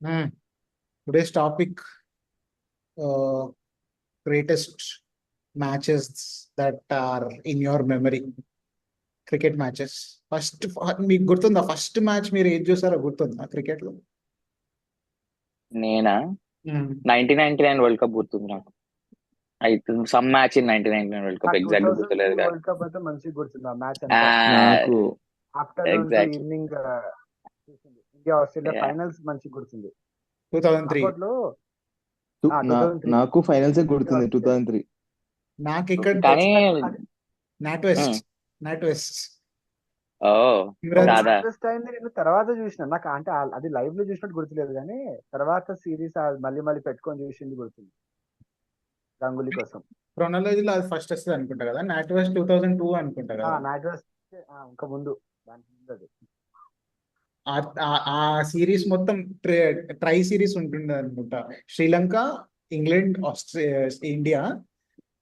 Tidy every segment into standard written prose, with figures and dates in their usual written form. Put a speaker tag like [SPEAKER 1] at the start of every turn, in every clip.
[SPEAKER 1] Hmm. Today's topic, uh, greatest matches that are in your memory. Cricket matches first మీకు గుర్తుందా? First match మీరు ఏం చూసారో గుర్తుందా క్రికెట్ లో?
[SPEAKER 2] నేనా? 1999 వరల్డ్ కప్ గుర్తుంది నాకు. అయితే some match in 1999 world cup
[SPEAKER 3] నాకు
[SPEAKER 2] ఎగ్జాక్ట్ గుర్తులేదు
[SPEAKER 3] 2003
[SPEAKER 2] కానీ
[SPEAKER 3] వరల్డ్ కప్ అయితే మంచిగా గుర్తుంది. ఆ మ్యాచ్
[SPEAKER 2] ఆ
[SPEAKER 3] అంతా
[SPEAKER 4] నాకు
[SPEAKER 3] ఆఫ్టర్నూన్ టు
[SPEAKER 2] ఎగ్జాక్ట్లీ
[SPEAKER 3] ఈవినింగ్ చూసింది. ఇండియా ఆస్ట్రేలియా ఫైనల్స్ మంచిగా గుర్తుంది
[SPEAKER 1] 2003.
[SPEAKER 3] అప్పట్లో.
[SPEAKER 4] నాకు ఫైనల్స్ గుర్తుంది
[SPEAKER 3] ఇండియా
[SPEAKER 4] 2003.
[SPEAKER 1] నాకు ఇక్కడ
[SPEAKER 2] కానీ
[SPEAKER 1] నాట్ వెస్ట్, నాట్ వెస్ట్
[SPEAKER 2] ఓ
[SPEAKER 1] యువరాజ్
[SPEAKER 2] దాదా
[SPEAKER 3] ఇంట్రెస్ట్ అయింది. నేను తర్వాత చూసిన, నాకు అంటే అది లైవ్ లో చూసినట్టు గుర్తులేదు, కానీ తర్వాత సిరీస్ మళ్ళీ మళ్ళీ పెట్టుకొని చూసింది గుర్తుంది గంగులీ కోసం.
[SPEAKER 1] క్రొనాలజీలో అది ఫస్ట్ వస్తుంది అనుకుంటా కదా. నాట్ వెస్ట్ 2002 అనుకుంటా కదా.
[SPEAKER 3] నాట్ వెస్ట్ ఇంకా ముందు, దానికి ముందు అది.
[SPEAKER 1] ఆ సిరీస్ మొత్తం ట్రై సిరీస్ ఉంటుండే అనుకుంటా. Sri Lanka, England, India,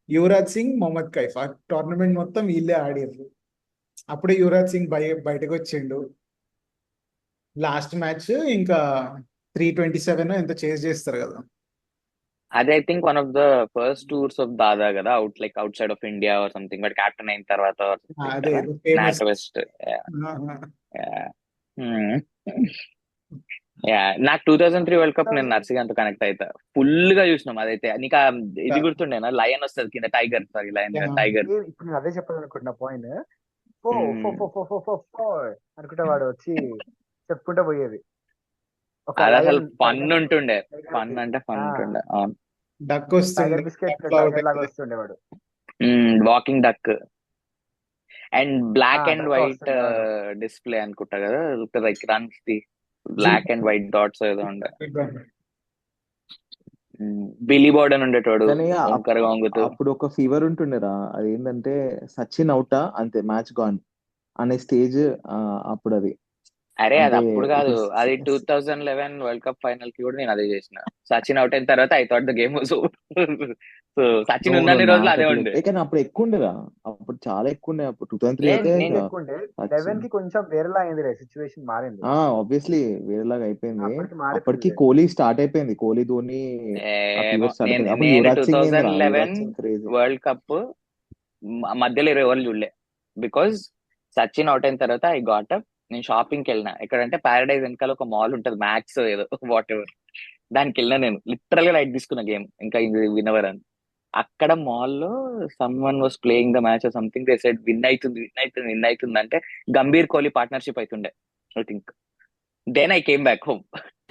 [SPEAKER 1] Yuvraj Singh, Mohammad Kaif. ఆ టోర్నమెంట్ మొత్తం వీళ్ళే ఆడారు. అప్పుడే యువరాజ్ సింగ్ బయటకు వచ్చిండు. లాస్ట్ మ్యాచ్ ఇంకా 327 ఎంత చేజ్ చేస్తారు కదా.
[SPEAKER 2] అది I think one of the first tours of Dada కదా, outside of India or something, but captain అయిన తర్వాత
[SPEAKER 1] అదే ఫేమస్.
[SPEAKER 2] Not west. నాకు 2003 వరల్డ్ కప్ నేను నర్సిగాంతో కనెక్ట్ అవుతా. ఫుల్ గా చూసినాం అదైతే. నీకు ఇది గుర్తుండేనా? లయన్ వస్తుంది కింద, టైగర్, సారీ లయన్ టైగర్.
[SPEAKER 3] ఇప్పుడు నేను అదే చెప్పాలనుకుంటున్నా పాయింట్. అనుకుంటే వాడు వచ్చి చెప్పుకుంటా పోయేది.
[SPEAKER 2] అది అసలు ఫన్ ఉంటుండే. ఫన్ అంటే ఫన్ ఉంటుండే. అవును,
[SPEAKER 1] డక్
[SPEAKER 3] టైగర్
[SPEAKER 1] వస్తుండే,
[SPEAKER 3] బిస్కెట్ టైగర్ లాగా వస్తుండే వాడు.
[SPEAKER 2] Walking duck and black and
[SPEAKER 3] duck
[SPEAKER 2] white
[SPEAKER 3] వస్తుండే వాడు.
[SPEAKER 2] డిస్ప్లే అనుకుంటా కదా, like runs the black and white dots ఏదో ఉండే. బిలీ బోర్డన్ ఉండేటోడు
[SPEAKER 4] కానీ
[SPEAKER 2] ఓంకర్ గాంగుతూ.
[SPEAKER 4] అప్పుడు ఒక ఫీవర్ ఉంటుండేరా, అది ఏంటంటే సచిన్ అవుటా అంతే, మ్యాచ్ గాన్ అనే స్టేజ్. అప్పుడు అది
[SPEAKER 2] అరే అది
[SPEAKER 4] అంటే
[SPEAKER 2] అప్పుడు కాదు,
[SPEAKER 4] ఇప్పుడు
[SPEAKER 2] అది 2011 వరల్డ్ కప్ ఫైనల్ కి కూడా నేను అదే చేసిన. సచిన్ అవుట్ అయిన తర్వాత I thought the game was over. So Sachin ఉన్నన్ని రోజులు అదే ఉండే.
[SPEAKER 4] కానీ అప్పుడు ఎక్కువ ఉండేరా, అప్పుడు చాలా ఎక్కువ ఉండే. అప్పుడు 2003
[SPEAKER 2] లేదు,
[SPEAKER 4] అయితే
[SPEAKER 2] నేను
[SPEAKER 3] ఎక్కువండే 11 కి కొంచెం వేరేలా అయింది, సిచ్యువేషన్ మారింది.
[SPEAKER 4] ఆబ్వియస్లీ వేరేలాగా అయిపోయింది.
[SPEAKER 3] అప్పటికి
[SPEAKER 4] అప్పటికి
[SPEAKER 3] మారిపోయింది.
[SPEAKER 4] కోహ్లీ స్టార్ట్ అయిపోయింది, కోహ్లీ ధోని ఆ
[SPEAKER 2] ఏమో,
[SPEAKER 4] ఫీవర్ స్టార్ట్
[SPEAKER 2] నేను
[SPEAKER 4] అయిపోయింది. అప్పుడు
[SPEAKER 2] నేను
[SPEAKER 4] యువరాజ్ సింగ్ ఏందిరా,
[SPEAKER 2] 2011
[SPEAKER 4] Yuvraj Singh crazy.
[SPEAKER 2] World cup మధ్యలో 20 ఓవర్లు చూడలే. బికాజ్ సచిన్ అవుట్ అయిన తర్వాత ఐ గాట్ అప్. నేను షాపింగ్కి వెళ్ళిన. ఎక్కడంటే ప్యారడైజ్ వెనకాల ఒక మాల్ ఉంటుంది, మ్యాక్స్ ఏదో వాట్ ఎవర్. దానికి వెళ్ళినా. నేను లిటరల్ గా లైట్ తీసుకున్న గేమ్, ఇంకా విన్నవర్ అని. అక్కడ మాల్లో some one was playing the match something. They said win అవుతుంది, విన్ అవుతుంది, విన్ అవుతుంది అంటే గంభీర్ కోహ్లీ పార్ట్నర్షిప్ అవుతుండే I think. Then I came back home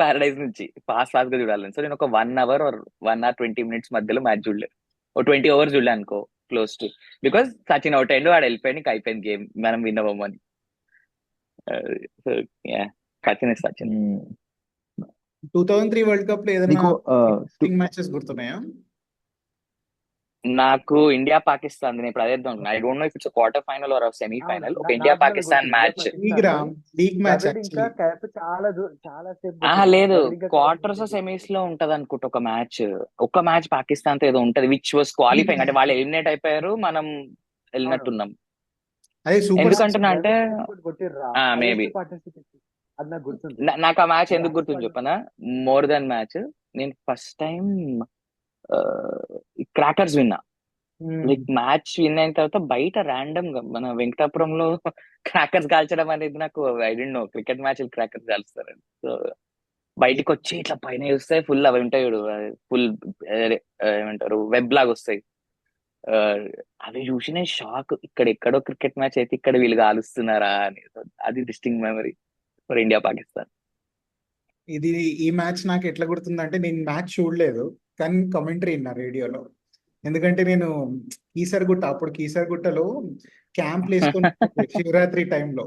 [SPEAKER 2] Paradise నుంచి ఫాస్ట్ గా చూడాలని. సో నేను ఒక 1 hour or 1 hour 20 minutes మధ్యలో మ్యాచ్ చూడలే. ఓ 20 ఓవర్స్ చూడలే అనుకో, close to. Because Sachin out అయ్యిండు, వాడు వెళ్ళిపోయాడు, ఇంకా అయిపోయింది గేమ్, మనం విన్ అవ్వమని. Sachin is Sachin.
[SPEAKER 1] 2003 world cup లో ఏదైనా
[SPEAKER 4] నీకు
[SPEAKER 1] మ్యాచెస్ గుర్తున్నాయా?
[SPEAKER 2] నాకు ఇండియా పాకిస్తాన్, నేను ఇప్పుడు అదే I don't know if it's quarter final or semi final, ఒక India Pakistan match.
[SPEAKER 1] League match
[SPEAKER 3] ఇంకా చాలా చాలా సేపు
[SPEAKER 2] లేదు,
[SPEAKER 3] ద్రవిడ్ ఇంకా
[SPEAKER 2] క్వార్టర్స్ సెమీస్ లో ఉంటది అనుకుంటా ఒక మ్యాచ్. ఒక మ్యాచ్ పాకిస్తాన్ తో ఏదో ఉంటది, విచ్ వాస్ క్వాలిఫైయింగ్. అంటే వాళ్ళు ఎలిమినేట్ అయిపోయారు, మనం వెళ్ళినట్టున్నాం.
[SPEAKER 1] అదే సూపర్
[SPEAKER 2] ఎందుకంటున్నా అంటే మేబీ
[SPEAKER 3] అది నాకు గుర్తుంది.
[SPEAKER 2] నాకు ఆ మ్యాచ్ ఎందుకు గుర్తుంది చెప్పనా? మోర్ దాన్ మ్యాచ్, నేను ఫస్ట్ టైం క్రాకర్స్ విన్నా. లైక్ మ్యాచ్ విన్ అయిన తర్వాత బయట ర్యాండమ్ గా మన వెంకటాపురంలో క్రాకర్స్ కాల్చడం అనేది, నాకు I don't know cricket match crackers కాల్స్తారని. సో బయటికి వచ్చి ఇట్లా పైన చూస్తే ఫుల్ అవి ఉంటాయి చూడు, ఫుల్ ఏమంటారు, వెబ్ లాగా వస్తాయి. అవి చూసి నేను షాక్, ఇక్కడ ఎక్కడో క్రికెట్ మ్యాచ్ అయితే ఇక్కడ వీళ్ళు కాలుస్తున్నారా అని. అది distinct memory for India Pakistan.
[SPEAKER 1] ఇది ఈ మ్యాచ్ నాకు ఎట్లా గుర్తుందంటే, నేను మ్యాచ్ చూడలేదు కానీ కమెంటరీ విన్నా రేడియోలో. ఎందుకంటే నేను కీసరగుట్ట, అప్పుడు కీసరగుట్టలో క్యాంప్ వేసుకొని శివరాత్రి టైంలో,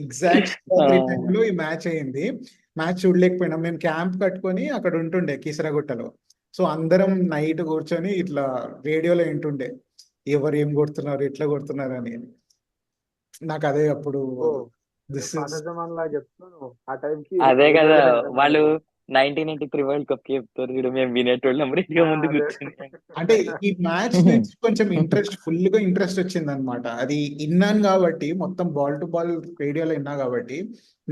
[SPEAKER 1] ఎగ్జాక్ట్ శివరాత్రి టైంలో ఈ మ్యాచ్ అయింది. మ్యాచ్ చూడలేకపోయినాం. మేము క్యాంప్ కట్టుకొని అక్కడ ఉంటుండే కీసరగుట్టలో. సో అందరం నైట్ కూర్చొని ఇట్లా రేడియోలో వింటుండే ఎవరు ఏం కొడుతున్నారు, ఎట్లా కొడుతున్నారు అని. నాకు అదే అప్పుడు
[SPEAKER 2] అదే కదా, వాళ్ళు 1983 వరల్డ్ కప్ కి చెప్తారు చూడు, మేము వినేటోళ్ళం రేడియో ముందు కూర్చొని.
[SPEAKER 1] అంటే ఈ మ్యాచ్ నుంచి కొంచెం ఫుల్ గా ఇంట్రెస్ట్ వచ్చింది అనమాట. అది విన్నాను కాబట్టి, మొత్తం బాల్ టు బాల్ రేడియోలో విన్నా కాబట్టి.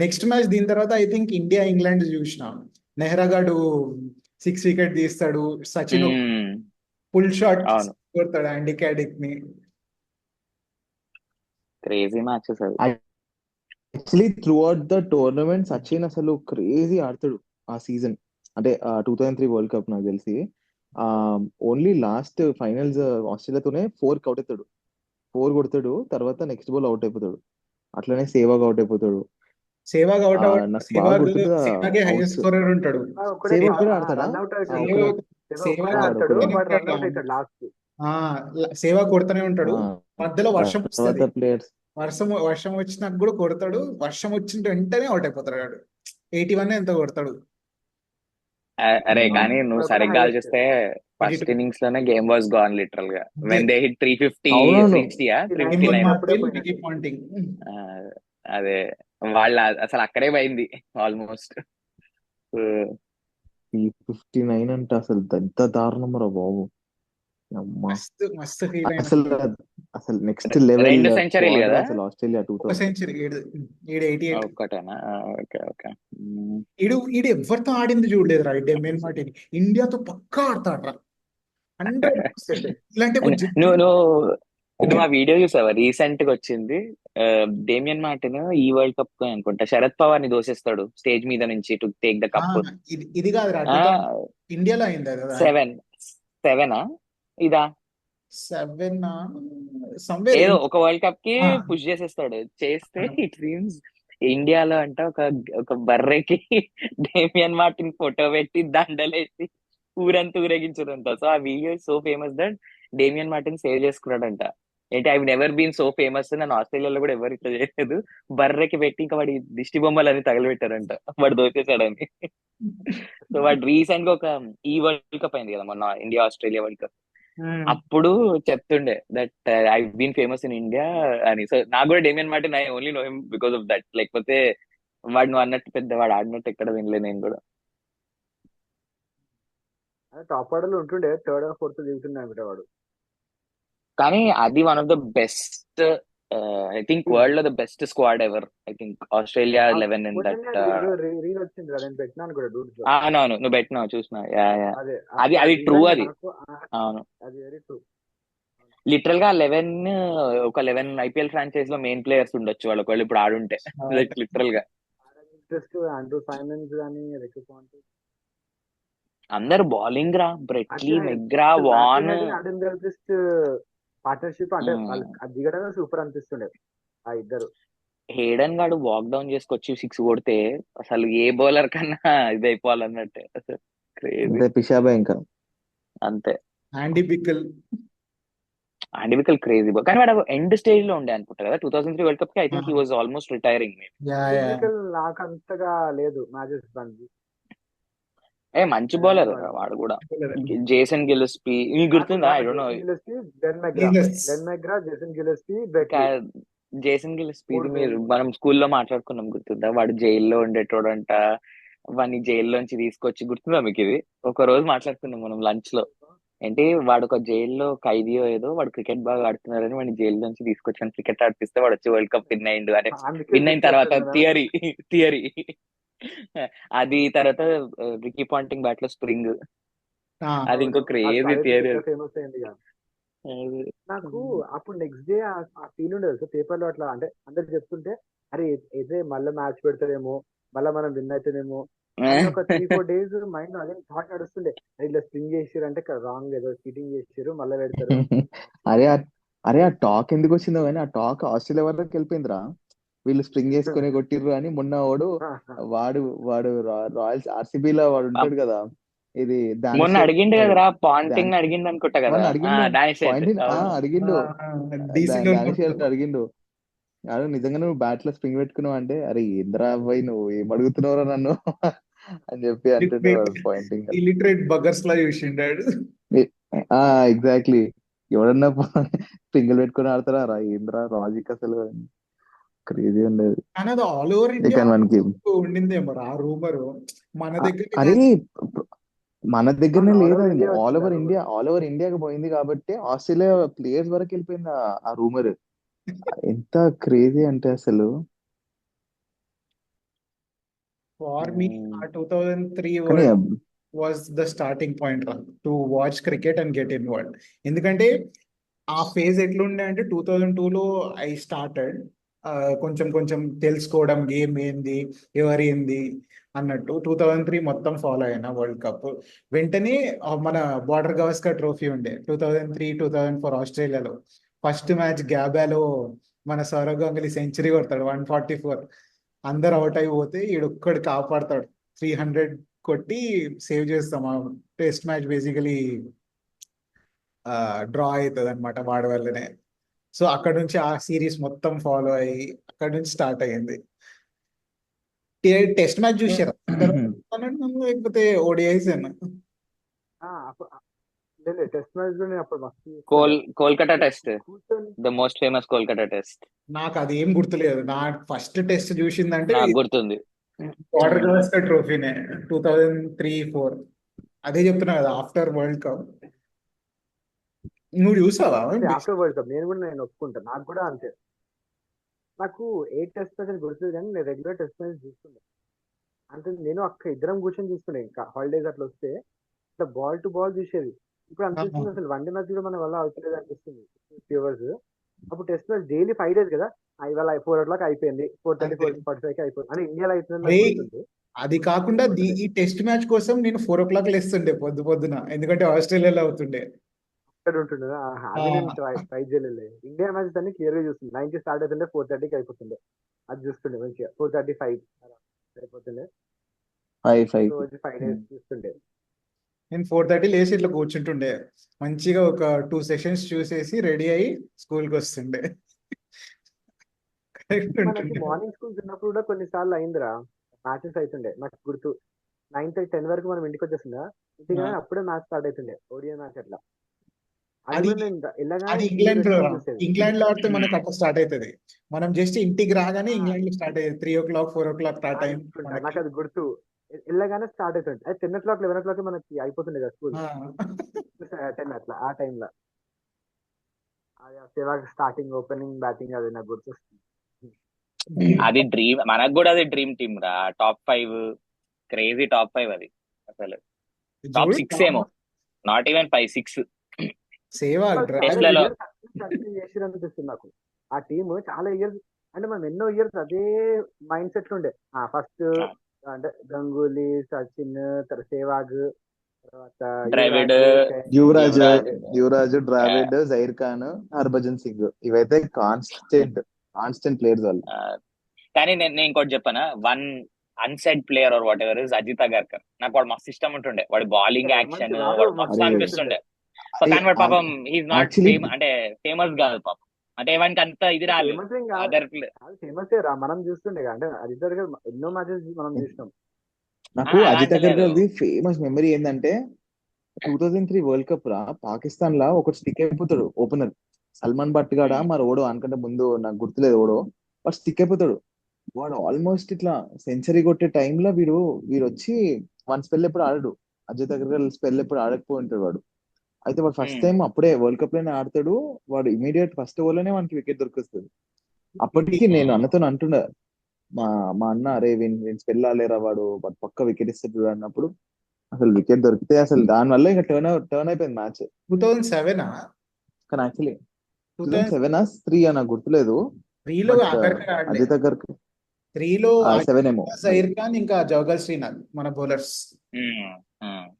[SPEAKER 1] నెక్స్ట్ మ్యాచ్ దీని తర్వాత ఐ థింక్ ఇండియా ఇంగ్లాండ్ చూసిన. నెహ్రా గాడు 6 వికెట్ తీస్తాడు, సచిన్
[SPEAKER 2] మ్మ్.
[SPEAKER 1] ఫుల్ షాట్
[SPEAKER 2] అవును,
[SPEAKER 1] కొడతాడు యాండీ క్యాడిక్ ని.
[SPEAKER 2] క్రేజీ మ్యాచెస్ అవి.
[SPEAKER 4] Actually through out the tournament Sachin అసలు క్రేజీ ఆడతాడు ఆ సీజన్. అంటే 2003 వరల్డ్ కప్ నాకు తెలిసి ఓన్లీ లాస్ట్ ఫైనల్స్ ఆస్ట్రేలియాతోనే 4 అవుట్ అవుతాడు, 4 కొడతాడు, తర్వాత నెక్స్ట్ బాల్ అవుట్ అయిపోతాడు. అట్లనే సేవాగ్ అవుట్ అయిపోతాడు.
[SPEAKER 1] సేవాగ్ అవుట్
[SPEAKER 4] నాకు బాగా గుర్తుంది
[SPEAKER 1] సేవాగే హైయెస్ట్
[SPEAKER 4] అవుట్స్.
[SPEAKER 1] స్కోరర్ ఉంటాడు.
[SPEAKER 3] ఒక్కడే
[SPEAKER 4] సేవాగ్ కూడా ఆడతాడా?
[SPEAKER 3] రన్ అవుట్ అవుతాడు.
[SPEAKER 4] ఒక్కడే.
[SPEAKER 3] ఒక్కడే
[SPEAKER 1] సేవాగ్
[SPEAKER 3] ఆడతాడు,
[SPEAKER 4] ఒక్కడే.
[SPEAKER 3] వాడు రన్ అవుట్ అవుతాడు లాస్ట్.
[SPEAKER 1] సేవాగ్ కొడుతూనే ఉంటాడు. మధ్యలో వర్షం
[SPEAKER 4] తర్వాత
[SPEAKER 1] వస్తుంది,
[SPEAKER 4] ప్లేయర్స్
[SPEAKER 1] వర్షం వచ్చినాక కూడా కొడతాడు. వర్షం వచ్చిన వెంటనే అవుట్ అయిపోతాడు వాడు. 81 ఎంత కొడతాడు.
[SPEAKER 2] అరే
[SPEAKER 4] అవును.
[SPEAKER 2] కానీ నువ్వు
[SPEAKER 3] అదొకటే
[SPEAKER 2] సరిగ్గా
[SPEAKER 3] హైయెస్ట్.
[SPEAKER 2] ఆలోచిస్తే ఫస్ట్
[SPEAKER 1] 82.
[SPEAKER 2] ఇన్నింగ్స్ లోనే గేమ్ వాజ్ గాన్ లిటరల్ గా. వెన్ దే హిట్ 350,
[SPEAKER 4] అవునవును.
[SPEAKER 2] 359.
[SPEAKER 3] అప్పుడే పోయినట్టు.
[SPEAKER 1] పాయింటింగ్.
[SPEAKER 2] అదే వాళ్ళ అసలు అక్కడే పోయింది ఆల్మోస్ట్.
[SPEAKER 4] 359 అంటే అసలు ఎంత దారుణం రా బాబు. అమ్మా
[SPEAKER 1] మస్తు మస్తు ఫీల్ అయినా.
[SPEAKER 4] అసలు అసలు నెక్స్ట్ లెవెల్
[SPEAKER 2] 2 సెంచరీలు
[SPEAKER 4] స్క్వాడ్ రా
[SPEAKER 2] కదా,
[SPEAKER 4] అసలు ఆస్ట్రేలియా
[SPEAKER 1] ఒక
[SPEAKER 4] 2000.
[SPEAKER 1] సెంచరీ ఈడు 88.
[SPEAKER 2] ఒక్కటేనా? Okay okay.
[SPEAKER 1] ఈడు ఎవరితో ఆడింది చూడలేదు రా, డెమియన్ మార్టిన్. ఇండియాతో పక్కా ఆడతాడు రా 100%. ఇలాంటి ఒక
[SPEAKER 2] నువ్వు నువ్వు నువ్వు ఆ వీడియో చూసావా రీసెంట్ గా వచ్చింది? డేమియన్ మార్టిన్ ఈ వరల్డ్ కప్ అనుకుంటా శరత్ పవార్ ని దోసేస్తాడు స్టేజ్ మీద నుంచి టు టేక్ ద కప్.
[SPEAKER 1] ఇది కాదు రా, 2000 ఇండియాలో అయింది కదా.
[SPEAKER 2] 7 ఇదా
[SPEAKER 1] 7 సమ్వేర్.
[SPEAKER 2] ఏదో ఒక వరల్డ్ కప్ కి
[SPEAKER 1] ఆ.
[SPEAKER 2] పుష్ చేసేస్తాడు. చేస్తే ఇట్ మీన్స్ ఇండియాలో అంట ఒక ఒక బర్రెకి డేమియన్ మార్టిన్ ఫోటో పెట్టి దండలేసి ఊరంతా ఊరేగించడంట. సో ఆ video so famous that Damien Martyn save చేసుకున్నాడంట. ఏంటి I never been so famous, నన్ను ఆస్ట్రేలియాలో కూడా ఎవరు ఇట్లా చేయలేదు. బర్రెకి పెట్టి ఇంకా వాడి దిష్టి బొమ్మలు అని తగలబెట్టారంట వాడు దోచేశాడని. సో వాడు రీసెంట్ గా ఒక ఈ వరల్డ్ కప్ అయింది కదా మొన్న, ఇండియా ఆస్ట్రేలియా వరల్డ్ కప్. అప్పుడు చెప్తుండే that I been famous in India అని. సో నాకు కూడా Damien Martin I only know him because of that. లేకపోతే వాడు నువ్వు అన్నట్టు పెద్ద వాడు ఆడినట్టు ఎక్కడ వినలే నేను కూడా.
[SPEAKER 3] టాప్ ఆర్డర్ లో ఉంటుండే, థర్డ్ ఆర్ ఫోర్త్ దిగుతుండే అనుకుంటా వాడు.
[SPEAKER 2] కానీ అది one of the best, I think world లో the best squad ever. I think Australia 11 in that.
[SPEAKER 3] Reel వచ్చింది కదా, నేను పెట్టినాను కూడా డూడ్స్ లో.
[SPEAKER 2] అవునవును, నువ్వు పెట్టినావు చూసిన.
[SPEAKER 3] అదే
[SPEAKER 2] అది ట్రూ అది.
[SPEAKER 3] నాకు
[SPEAKER 2] అవును,
[SPEAKER 3] అది వెరీ ట్రూ.
[SPEAKER 2] లిటరల్ గా 11 ఒక 11 ఐపీఎల్ ఫ్రాంచైజ్ లో మెయిన్ ప్లేయర్స్ ఉండొచ్చు వాళ్ళు ఒకవేళ ఇప్పుడు ఆడుంటే. లిటరల్ గా
[SPEAKER 3] జస్ట్ ఆండ్రూ సైమన్స్ కానీ రికీ పాంటింగ్
[SPEAKER 2] అందరు బౌలింగ్ రా, బ్రెట్లీ, మెగ్రా, వాన్.
[SPEAKER 3] పార్ట్నర్షిప్ అంటే వాళ్ళు అది దిగడమే సూపర్ అనిపిస్తుండే ఆ ఇద్దరు.
[SPEAKER 2] హేడన్ గాడు వాక్ డౌన్ చేసుకొచ్చి 6 కొడితే అసలు ఏ బౌలర్ కన్నా ఇది అయిపోవాలన్నట్టే. అసలు క్రేజీ.
[SPEAKER 4] అంతే పిషాబే ఇంకా.
[SPEAKER 2] అంతే.
[SPEAKER 1] యాండీ బికల్.
[SPEAKER 2] అండ్ వికల్ క్రేజీ కానీ వాడు ఎండ్ స్టేజ్ లో ఉండే అనుకుంటా కదా 2003 వరల్డ్ కప్ కి. I think he was almost retiring.
[SPEAKER 3] నాకు అంతగా లేదు మ్యాచెస్ బంది.
[SPEAKER 2] మంచి బౌలర్ వాడు కూడా. జేసన్ గిల్లెస్పీ నీకు గుర్తుందా? I don't know.
[SPEAKER 3] Glenn McGrath, Jason Gillespie, Brett Lee.
[SPEAKER 2] Jason Gillespie మీరు మనం స్కూల్లో మాట్లాడుకున్నాం గుర్తుందా? వాడు జైల్లో ఉండేటోడంట. వాడిని జైల్లోంచి తీసుకొచ్చి, గుర్తుందా మీకు ఇది? ఒక రోజు మాట్లాడుకున్నాం మనం లంచ్ లో. ఏంటి వాడు ఒక జైల్లో ఖైదీయో ఏదో, వాడు క్రికెట్ బాగా ఆడుతున్నారని వాడిని జైలు నుంచి తీసుకొచ్చి క్రికెట్ ఆడిపిస్తే వాడు వచ్చి వరల్డ్ కప్ విన్ అయిండు అని. విన్ అయిన తర్వాత థియరీ అది. తర్వాత రికీ పాంటింగ్ బ్యాట్ లో స్ప్రింగ్, అది ఇంకో క్రేజీ థియరీ.
[SPEAKER 3] ఫేమస్ అయింది. నాకు అప్పుడు నెక్స్ట్ డే ఆ ఫీల్ ఉండదు సార్ పేపర్ లో అట్లా. అంటే అందరు చెప్తుంటే అరే అయితే మళ్ళీ మ్యాచ్ పెడతారేమో, మళ్ళీ మనం విన్ అవుతామేమో ఒక 3-4 days మైండ్ అదే థాట్ నడుస్తుండే. ఇట్లా స్ప్రింగ్ చేసారు అంటే రాంగ్, ఏదో చీటింగ్ చేసారు మళ్ళీ పెడతారు.
[SPEAKER 4] అరే అరే ఆ టాక్ ఎందుకు వచ్చిందో కానీ ఆ టాక్ ఆస్ట్రేలియా వరకు వెళ్ళిపోయిందిరా. వీళ్ళు స్ప్రింగ్ వేసుకొని కొట్టిర్రు అని. మొన్న వాడు రాయల్స్ ఆర్సీబీలో వాడు ఉంటాడు కదా, ఇది
[SPEAKER 2] మొన్న అడిగిండు కదరా, పాంటింగ్ అడిగిండు అనుకుంటా కదా.
[SPEAKER 4] అడిగిండు అడిగిండు అడు నిజంగా నువ్వు బ్యాట్ లో స్ప్రింగ్ పెట్టుకున్నావు అంటే, అరే ఏంద్రా అబ్బాయి నువ్వు ఏం అడుగుతున్నావురా నన్ను అని చెప్పి అంటుండే వాడు పాయింటింగ్.
[SPEAKER 1] ఇలిటరేట్ బగర్స్ లా చూసిండాడు.
[SPEAKER 4] ఎగ్జాక్ట్లీ. ఎవడన్నా స్ప్రింగులు పెట్టుకుని ఆడతారా రా, ఏంద్రా లాజిక్ అసలు. క్రేజీ ఉండేది.
[SPEAKER 1] కానీ అది ఆల్ ఓవర్ ఇండియా
[SPEAKER 4] మనకి
[SPEAKER 1] ఉండిందేమో ఆ రూమర్. మన దగ్గర
[SPEAKER 4] అరే మన దగ్గరనే లేదు అది. ఆల్ ఓవర్ ఇండియాకి పోయింది కాబట్టి ఆస్ట్రేలియా ప్లేయర్స్ వరకు వెళ్ళిపోయింది ఆ రూమర్. ఎంత క్రేజీ అంటే అసలు.
[SPEAKER 1] ఫార్ మీ ఆ 2003
[SPEAKER 4] కానీ
[SPEAKER 1] was the starting point to watch cricket and get involved. ఎందుకంటే ఆ ఫేజ్ ఎట్లుండే అంటే 2002లో ఐ స్టార్టెడ్ కొంచెం కొంచెం తెలుసుకోవడం గేమ్ ఏంది ఎవరి ఏంది అన్నట్టు 2003 మొత్తం ఫాలో అయినా వరల్డ్ కప్. వెంటనే మన బార్డర్ గవాస్కర్ ట్రోఫీ ఉండే 2003-2004 ఆస్ట్రేలియాలో. ఫస్ట్ మ్యాచ్ గ్యాబాలో మన సౌరవ్ గంగూలీ సెంచరీ కొడతాడు 144. అందరు అవుట్ అయిపోతే ఈడొక్కడు కాపాడతాడు 300 కొట్టి సేవ్ చేస్తాం. ఆ టెస్ట్ మ్యాచ్ బేసికలీ డ్రా అవుతుంది అనమాట వాడి వల్లనే. సో అక్కడ నుంచి ఆ సిరీస్ మొత్తం ఫాలో అయ్యి అక్కడ నుంచి స్టార్ట్ అయ్యింది. టెస్ట్ మ్యాచ్ చూసారా లేకపోతే ఓడిఐస్ అన్న?
[SPEAKER 3] టెస్ట్ మ్యాచ్ లో నేను అప్పుడు మస్తు
[SPEAKER 2] కోల్కతా టెస్ట్,
[SPEAKER 3] కూర్చొని
[SPEAKER 2] the most famous Kolkata test.
[SPEAKER 1] నాకు అది ఏం గుర్తులేదు. నా ఫస్ట్ టెస్ట్ చూసిందంటే
[SPEAKER 2] నాకు గుర్తుంది.
[SPEAKER 1] బార్డర్ గవాస్కర్ ట్రోఫీనే 2003-04. అదే చెప్తున్నా కదా ఆఫ్టర్ వరల్డ్ కప్. నువ్వు చూసావా?
[SPEAKER 3] ఆఫ్టర్ వరల్డ్ కప్ నేను ఒప్పుకుంటా. నాకు కూడా అంతే. నాకు ఏ టెస్ట్ మ్యాచ్ అని గుర్తుంది కానీ నేను రెగ్యులర్ టెస్ట్ మ్యాచ్ చూస్తుండే. అంటే నేను అక్కడ ఇద్దరం కూర్చొని చూస్తుండే. ఇంకా హాలిడేస్ అట్లా వస్తే ఇట్లా బాల్ టు బాల్ చూసేది. ఇప్పుడు అనిపిస్తుంది అసలు వన్ డే మ్యాచ్ కూడా మన వల్ల అవుతలేదు అనిపిస్తుంది. ఫీవర్స్ అప్పుడు టెస్ట్ మ్యాచ్ డైలీ 5 days కదా. ఇవాళ 4 o'clock అయిపోయింది, 4:30, 4:45 అయిపోయింది అని ఇండియాలో అయిపోయింది.
[SPEAKER 1] అది కాకుండా ఈ టెస్ట్ మ్యాచ్ కోసం నేను 4 o'clock లేస్తుండే పొద్దున, ఎందుకంటే ఆస్ట్రేలియాలో అవుతుండే.
[SPEAKER 3] అక్కడ ఉంటుండే. అది నేను ట్రై చేయలేదు. ఇండియా మ్యాచ్ అన్ని క్లియర్ గా చూస్తుంది. 9కి స్టార్ట్ అవుతుండే, 4:30కి అయిపోతుండే. అది చూస్తుండే మంచిగా. 4:35 అయిపోతుండే. 5 days చూస్తుండే.
[SPEAKER 1] నేను 4:30 లేచి ఇట్లా కూర్చుంటుండే. మంచిగా ఒక 2 sessions చూసేసి రెడీ అయ్యి స్కూల్కి వస్తుండే.
[SPEAKER 3] మనకి మార్నింగ్ స్కూల్స్ ఉన్నప్పుడు కూడా కొన్నిసార్లు అయిందిరా మ్యాచెస్ అవుతుండే. నాకు గుర్తు 9:30, 10 వరకు మనం ఇంటికి వచ్చేస్తుందా. ఇంటికి అప్పుడే మ్యాచ్ స్టార్ట్ అవుతుండే, ఓడిఐ మ్యాచ్ అట్లా.
[SPEAKER 1] అది ఇంగ్లాండ్ లో ఆడితే మనకు అట్లా స్టార్ట్ అవుతుంది. మనం జస్ట్ ఇంటికి రాగానే ఇంగ్లాండ్ లో స్టార్ట్ అయ్యేది 3 o'clock, 4 o'clock ఆ టైం.
[SPEAKER 3] నాకు అది గుర్తు. వెళ్ళగానే స్టార్ట్ అవుతుంది. అది 10 o'clock, 11 o'clock మనకి అయిపోతుండే కదా స్కూల్. 10 అట్లా ఆ టైంలో స్టార్టింగ్ ఓపెనింగ్ బ్యాటింగ్ అది నాకు గుర్తొస్తుంది.
[SPEAKER 2] అది డ్రీమ్, మనకు కూడా అది డ్రీమ్ టీమ్ రా. టాప్ 5 క్రేజీ టాప్ 5 అది అసలు. టాప్ 6 ఏమో, నాట్ ఈవెన్ 5, 6
[SPEAKER 3] అనిపిస్తుంది నాకు. ఆ టీమ్ చాలా ఇయర్స్ అంటే మనం ఎన్నో ఇయర్స్ అదే మైండ్ సెట్ ఉండే. ఫస్ట్ అంటే గంగూలీ, సచిన్, సెహ్వాగ్, తర్వాత
[SPEAKER 4] యువరాజ్, ద్రావిడ్, జహీర్ ఖాన్, హర్భజన్ సింగ్. ఇవైతే కాన్స్టెంట్ ప్లేయర్స్ వాళ్ళు.
[SPEAKER 2] కానీ నేను ఇంకోటి చెప్పానా, one unsaid player or whatever is Ajit Agarkar. నాకు వాడు మస్తు ఇష్టం ఉంటుండే. వాడి బౌలింగ్ యాక్షన్ మస్తు అనిపిస్తుండే. కానీ వాడు పాపం హీస్ నాట్ అంటే ఫేమస్ కాదు పాపం. అంటే వానికి అంత ఇది రాదు.
[SPEAKER 3] ఫేమస్ రా మనం చూస్తుండే. అంటే అజిత్ అగర్కర్ ఎన్నో మ్యాచెస్ మనం చూసినాం.
[SPEAKER 4] నాకు అజిత్ అగర్కర్ ఫేమస్ మెమరీ ఏంటంటే 2003 వరల్డ్ కప్ రా, పాకిస్తాన్ లా ఒకటి స్టిక్ అయిపోతాడు ఓపెనర్ సల్మాన్ బట్ గాడా మరి ఓడో అనుకంటే ముందు నాకు గుర్తులేదు ఓడో. వాడు స్టిక్ అయిపోతాడు. వాడు ఆల్మోస్ట్ ఇట్లా సెంచరీ కొట్టే టైంలో వీడు వచ్చి వన్ స్పెల్ ఎప్పుడు ఆడాడు. అజిత్ అగర్కర్ స్పెల్ ఎప్పుడు ఆడకపోయి ఉంటాడు వాడు. అయితే వాడు ఫస్ట్ టైం అప్పుడే వరల్డ్ కప్ లోనే ఆడతాడు. వాడు ఇమీడియట్ ఫస్ట్ ఓవర్ లోనే వానికి వికెట్ దొరికొస్తుంది. అప్పటికి నేను అన్నతో అంటుండే మా అన్న, అరే వీని స్పెల్ ఆలేరా వాడు పక్క వికెట్ ఇస్తాడు అన్నప్పుడు అసలు వికెట్ దొరికితే అసలు దాని వల్ల ఇంకా టర్న్ అయిపోయింది మ్యాచ్.
[SPEAKER 1] 2007
[SPEAKER 4] కానీ యాక్చువల్లీ 2007-3 నాకు గుర్తులేదు. అజిత్ అగర్కర్
[SPEAKER 1] 3లో
[SPEAKER 4] 7 ఏమో.
[SPEAKER 1] జహీర్ ఖాన్ ఇంకా జవగల్ శ్రీనాథ్ మన బౌలర్స్.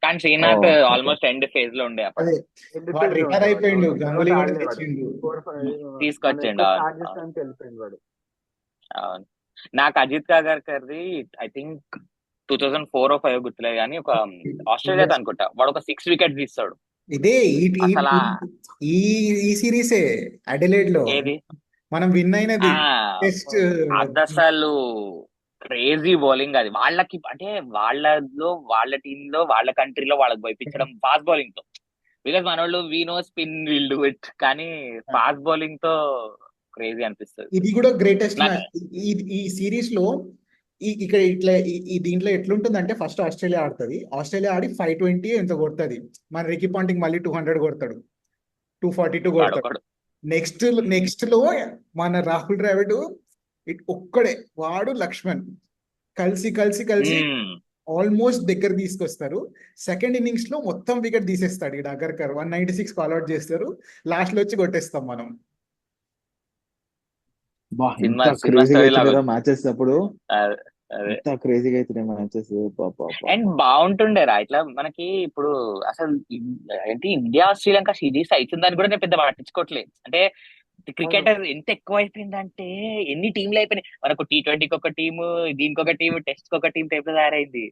[SPEAKER 2] కానీ శ్రీనాథ్ ఆల్మోస్ట్ ఎండ్ ఫేజ్ లో ఉండే అప్పుడు.
[SPEAKER 1] రిటైర్ అయిపోయిండు. గంగూలీ
[SPEAKER 2] తీసుకొచ్చిండు. నాకు అజిత్ అగర్కర్ది ఐ థింక్ 2004 or 2005 గుర్తులేదు కానీ ఒక ఆస్ట్రేలియాతో అనుకుంటా వాడు ఒక 6 వికెట్స్ తీస్తాడు.
[SPEAKER 1] ఇదే ఈ సిరీసే అడిలేడ్ లో
[SPEAKER 2] ఏది
[SPEAKER 1] మనం విన్ అయినది.
[SPEAKER 2] అసలు క్రేజీ బౌలింగ్ అది. వాళ్ళకి అంటే వాళ్ళ టీమ్ లో వాళ్ళ కంట్రీలో వాళ్ళకి భయపించడం ఫాస్ట్ బౌలింగ్ తో. బికాస్ మన వాళ్ళు we know spin will do it, కానీ ఫాస్ట్ బౌలింగ్ తో క్రేజీ అనిపిస్తుంది.
[SPEAKER 1] ఇది కూడా గ్రేటెస్ట్ మ్యాచ్ ఈ సిరీస్ లో. ఇక్కడ ఇట్లా దీంట్లో ఎట్లుంటుందంటే ఫస్ట్ ఆస్ట్రేలియా ఆడుతుంది. ఆస్ట్రేలియా ఆడి 520 ఎంత కొడుతుంది. మన రికీ పాంటింగ్ మళ్ళీ 200 కొడతాడు, 242 కొడతాడు. నెక్స్ట్ లో మన రాహుల్ ద్రావిడ్ ఒక్కడే, వాడు లక్ష్మణ్ కలిసి కలిసి కలిసి
[SPEAKER 2] మ్మ్.
[SPEAKER 1] ఆల్మోస్ట్ దగ్గర తీసుకొస్తారు. సెకండ్ ఇన్నింగ్స్ లో మొత్తం వికెట్ తీసేస్తాడు ఇక్కడ అగర్కర్. 196 ఆల్అౌట్ చేస్తారు. లాస్ట్ లో వచ్చి కొట్టేస్తాం మనం.
[SPEAKER 4] బా
[SPEAKER 2] సినిమా
[SPEAKER 4] ఎంత
[SPEAKER 2] సినిమా
[SPEAKER 4] క్రేజీగా
[SPEAKER 2] స్టోరీ లాగా
[SPEAKER 4] అవుతున్నారా
[SPEAKER 2] ఉంది.
[SPEAKER 4] మ్యాచెస్ అప్పుడు,
[SPEAKER 2] అదే అదే.
[SPEAKER 4] ఎంత క్రేజీగా అవుతున్నాయి మ్యాచెస్.
[SPEAKER 2] అండ్ బాగుంటుండేరా ఇట్లా మనకి ఇప్పుడు అసలు ఏంటి ఇండియా శ్రీలంక సిరీస్ అవుతుందని కూడా నేను పెద్ద పట్టించుకోవట్లేదు. అంటే
[SPEAKER 3] అవును
[SPEAKER 2] క్రికెటర్ ఎంత ఎక్కువ అయిపోయిందంటే ఎన్ని టీంలు అయిపోయినాయి మనకు. T20కి ఒక టీము, దీనికి ఒక టీము, టెస్ట్ ఒక టీం టైప్ తయారైంది.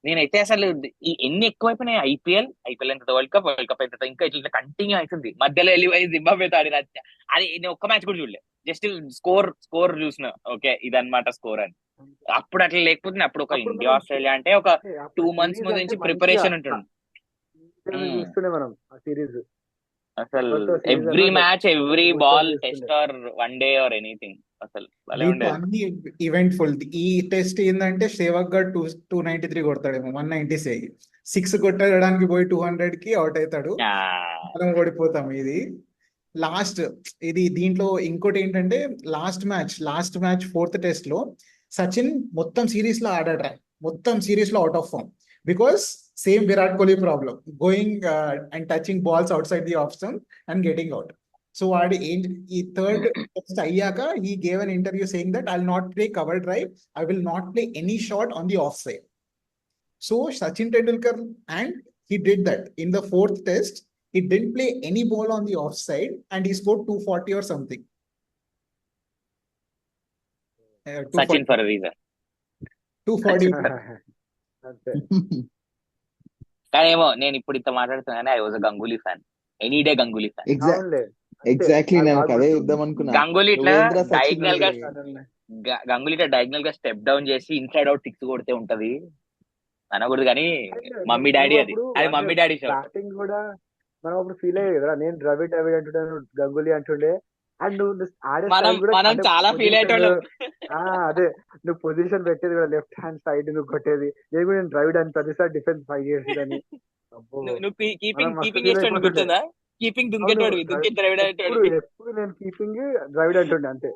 [SPEAKER 2] నేనైతే అసలు ఎన్ని ఎక్కువైపోయినాయి. ఐపీఎల్ ఎంత, వరల్డ్ కప్ ఎంత, ఇంకా ఇట్లా కంటిన్యూ అవుతుంది. మధ్యలో వెళ్ళి జింబాబ్వే ఆడిన అది నేను ఒక్క మ్యాచ్ కూడా చూడలేదు. జస్ట్ స్కోర్ చూసిన, ఓకే ఇదన్నమాట స్కోర్ అని.
[SPEAKER 3] అంతే.
[SPEAKER 2] అప్పుడు అట్లా లేకపోతే అప్పుడు ఒక
[SPEAKER 3] అప్పుడు
[SPEAKER 2] ఇండియా
[SPEAKER 3] మనం
[SPEAKER 2] ఆస్ట్రేలియా అంటే ఒక
[SPEAKER 3] అంటే
[SPEAKER 2] 2
[SPEAKER 3] అప్పుడు
[SPEAKER 2] months
[SPEAKER 3] సిరీస్
[SPEAKER 2] ముందు
[SPEAKER 3] అంటే
[SPEAKER 2] నుంచి
[SPEAKER 3] మంచిగా
[SPEAKER 2] ప్రిపరేషన్ ఉంటుంది.
[SPEAKER 3] చూస్తుండే మనం ఆ సిరీస్.
[SPEAKER 2] అసలు
[SPEAKER 3] ఎవరితో సిరీస్
[SPEAKER 2] ఎవ్రీ
[SPEAKER 3] అన్నా
[SPEAKER 2] మ్యాచ్, ఎవ్రీ
[SPEAKER 3] కూర్చొని
[SPEAKER 2] బాల్,
[SPEAKER 3] చూస్తుండే.
[SPEAKER 2] Test or one day or anything, అసలు భలే
[SPEAKER 1] దీంట్లో
[SPEAKER 2] ఉండేది.
[SPEAKER 1] అన్ని ఈవెంట్ఫుల్. ఈ టెస్ట్ ఏంటంటే సేవక్ గారు 293 కొడతాడేమో, 196 కొట్టడానికి పోయి 200 కి అవుట్ అవుతాడు.
[SPEAKER 2] ఆ,
[SPEAKER 1] మనం ఓడిపోతాం. లాస్ట్ దీంట్లో ఇంకోటి ఏంటంటే లాస్ట్ మ్యాచ్ ఫోర్త్ టెస్ట్ లో సచిన్ మొత్తం సిరీస్ లో ఆడాడు. మొత్తం సిరీస్ లో out of form. Because same Virat Kohli problem, going and touching balls out side the off stump and getting out. So ఈ థర్డ్ టెస్ట్ అయ్యాక he gave an interview saying that I'll not play cover drive, I will not play any shot on the offside. So Sachin Tendulkar, and he did that in the fourth test. He didn't play any ball on the offside and he scored 240 or something.
[SPEAKER 2] Sachin
[SPEAKER 1] 240,
[SPEAKER 2] for reason.
[SPEAKER 1] 240.
[SPEAKER 3] అంతే.
[SPEAKER 2] కానీ ఏమో నేను ఇప్పుడు ఇంత మాట్లాడుతున్నానే, I was a Ganguly fan, any day Ganguly fan.
[SPEAKER 3] అవునులే అంతే.
[SPEAKER 4] Exactly,
[SPEAKER 3] అది
[SPEAKER 4] నేను
[SPEAKER 3] బాగా
[SPEAKER 4] అదే
[SPEAKER 3] గుర్తు.
[SPEAKER 4] చెప్దాం అనుకున్నా.
[SPEAKER 2] గంగూలీ ఇట్లా
[SPEAKER 4] నువ్వేంద్ర సచిన్
[SPEAKER 2] డయాగ్నల్ గా
[SPEAKER 3] సడన్లీ.
[SPEAKER 2] గంగూలీ ఇట్లా డయాగ్నల్ గా స్టెప్ డౌన్ చేసి ఇన్సైడ్ అవుట్ సిక్స్ కొడితే ఉంటది అనకూడదు. కానీ
[SPEAKER 3] అరే
[SPEAKER 2] మమ్మీ డాడీ
[SPEAKER 3] నువ్వు
[SPEAKER 2] అది
[SPEAKER 3] అప్పుడు
[SPEAKER 2] అది
[SPEAKER 3] అంటే
[SPEAKER 2] మమ్మీ డాడీ షాట్.
[SPEAKER 3] బ్యాటింగ్ కూడా మనం అప్పుడు ఫీల్ అయ్యేది కదా. నేను ద్రవిడ్ అంటుంటాను, గంగూలీ అంటుండే. అండ్ నువ్వు ఆడే
[SPEAKER 2] మనం
[SPEAKER 3] స్టైల్ కూడా
[SPEAKER 2] మనం
[SPEAKER 3] అంటే
[SPEAKER 2] చాలా ఫీల్
[SPEAKER 3] పొజిషన్.
[SPEAKER 2] అయ్యేటోళ్ళం.
[SPEAKER 3] అదే నువ్వు పొజిషన్ పెట్టేది కూడా లెఫ్ట్ హ్యాండ్ సైడ్ నువ్వు కొట్టేది. నేను కూడా నేను ద్రవిడ్ అని ప్రతిసారి డిఫెన్స్ 5 years అని. అబ్బో
[SPEAKER 2] నువ్వు
[SPEAKER 3] మనం
[SPEAKER 2] కీపింగ్
[SPEAKER 3] మస్తు
[SPEAKER 2] కీపింగ్
[SPEAKER 3] ఫీల్
[SPEAKER 2] చేసేటోడు
[SPEAKER 3] అయిపోతుండే.
[SPEAKER 2] గుర్తుందా? కీపింగ్
[SPEAKER 3] అవును
[SPEAKER 2] దుంకేటోడివి, దుంకి ద్రవిడ
[SPEAKER 3] ఎప్పుడు
[SPEAKER 2] అనేటోడివి.
[SPEAKER 3] ఎప్పుడు నేను కీపింగ్ ద్రవిడ్ అంటుండే అంతే.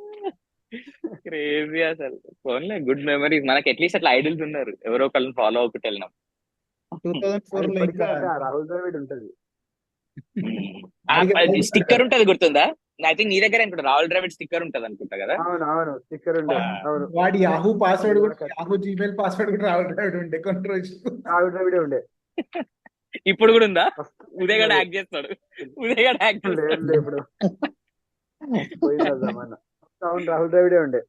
[SPEAKER 2] క్రేజీ అసలు. ఫోన్లే గుడ్ మెమరీస్. మనకి అట్లీస్ట్ అట్లా ఐడల్స్ ఉన్నారు, ఎవరో ఒకళ్ళని ఫాలో అవుకుంటూ వెళ్ళినాం.
[SPEAKER 1] 2004 లో
[SPEAKER 3] ఇప్పటికీ
[SPEAKER 1] ఇంకా
[SPEAKER 3] అంటే ఆ రాహుల్ ద్రవిడ్ ఉంటది.
[SPEAKER 1] వాడికి
[SPEAKER 2] స్టిక్కర్ ఉంటది గుర్తుందా? ఐ థింక్ నీ దగ్గర అనుకుంటా రాహుల్ ద్రావిడ్ స్టిక్కర్ ఉంటది అనుకుంటా కదా.
[SPEAKER 3] అవును స్టిక్కర్ ఉండే. అవును
[SPEAKER 1] వాడి యాహూ పాస్వర్డ్
[SPEAKER 3] అది
[SPEAKER 1] కూడా,
[SPEAKER 3] నాకు
[SPEAKER 1] యాహూ జీమెయిల్ పాస్వర్డ్ కూడా రావడం ఉండే కొన్ని రోజులు.
[SPEAKER 3] రాహుల్ ద్రవిడే ఉండే
[SPEAKER 2] ఇప్పుడు కూడా ఉందా?
[SPEAKER 3] ఫస్ట్.
[SPEAKER 2] ఉదయ్ గడ హ్యాక్ చేస్తాడు, ఉదయ్ గడ హ్యాక్
[SPEAKER 3] లేదు
[SPEAKER 2] చేస్తాడు.
[SPEAKER 3] ఇప్పుడు పోయింది జమానా. అవును రాహుల్ ద్రవిడే ఉండే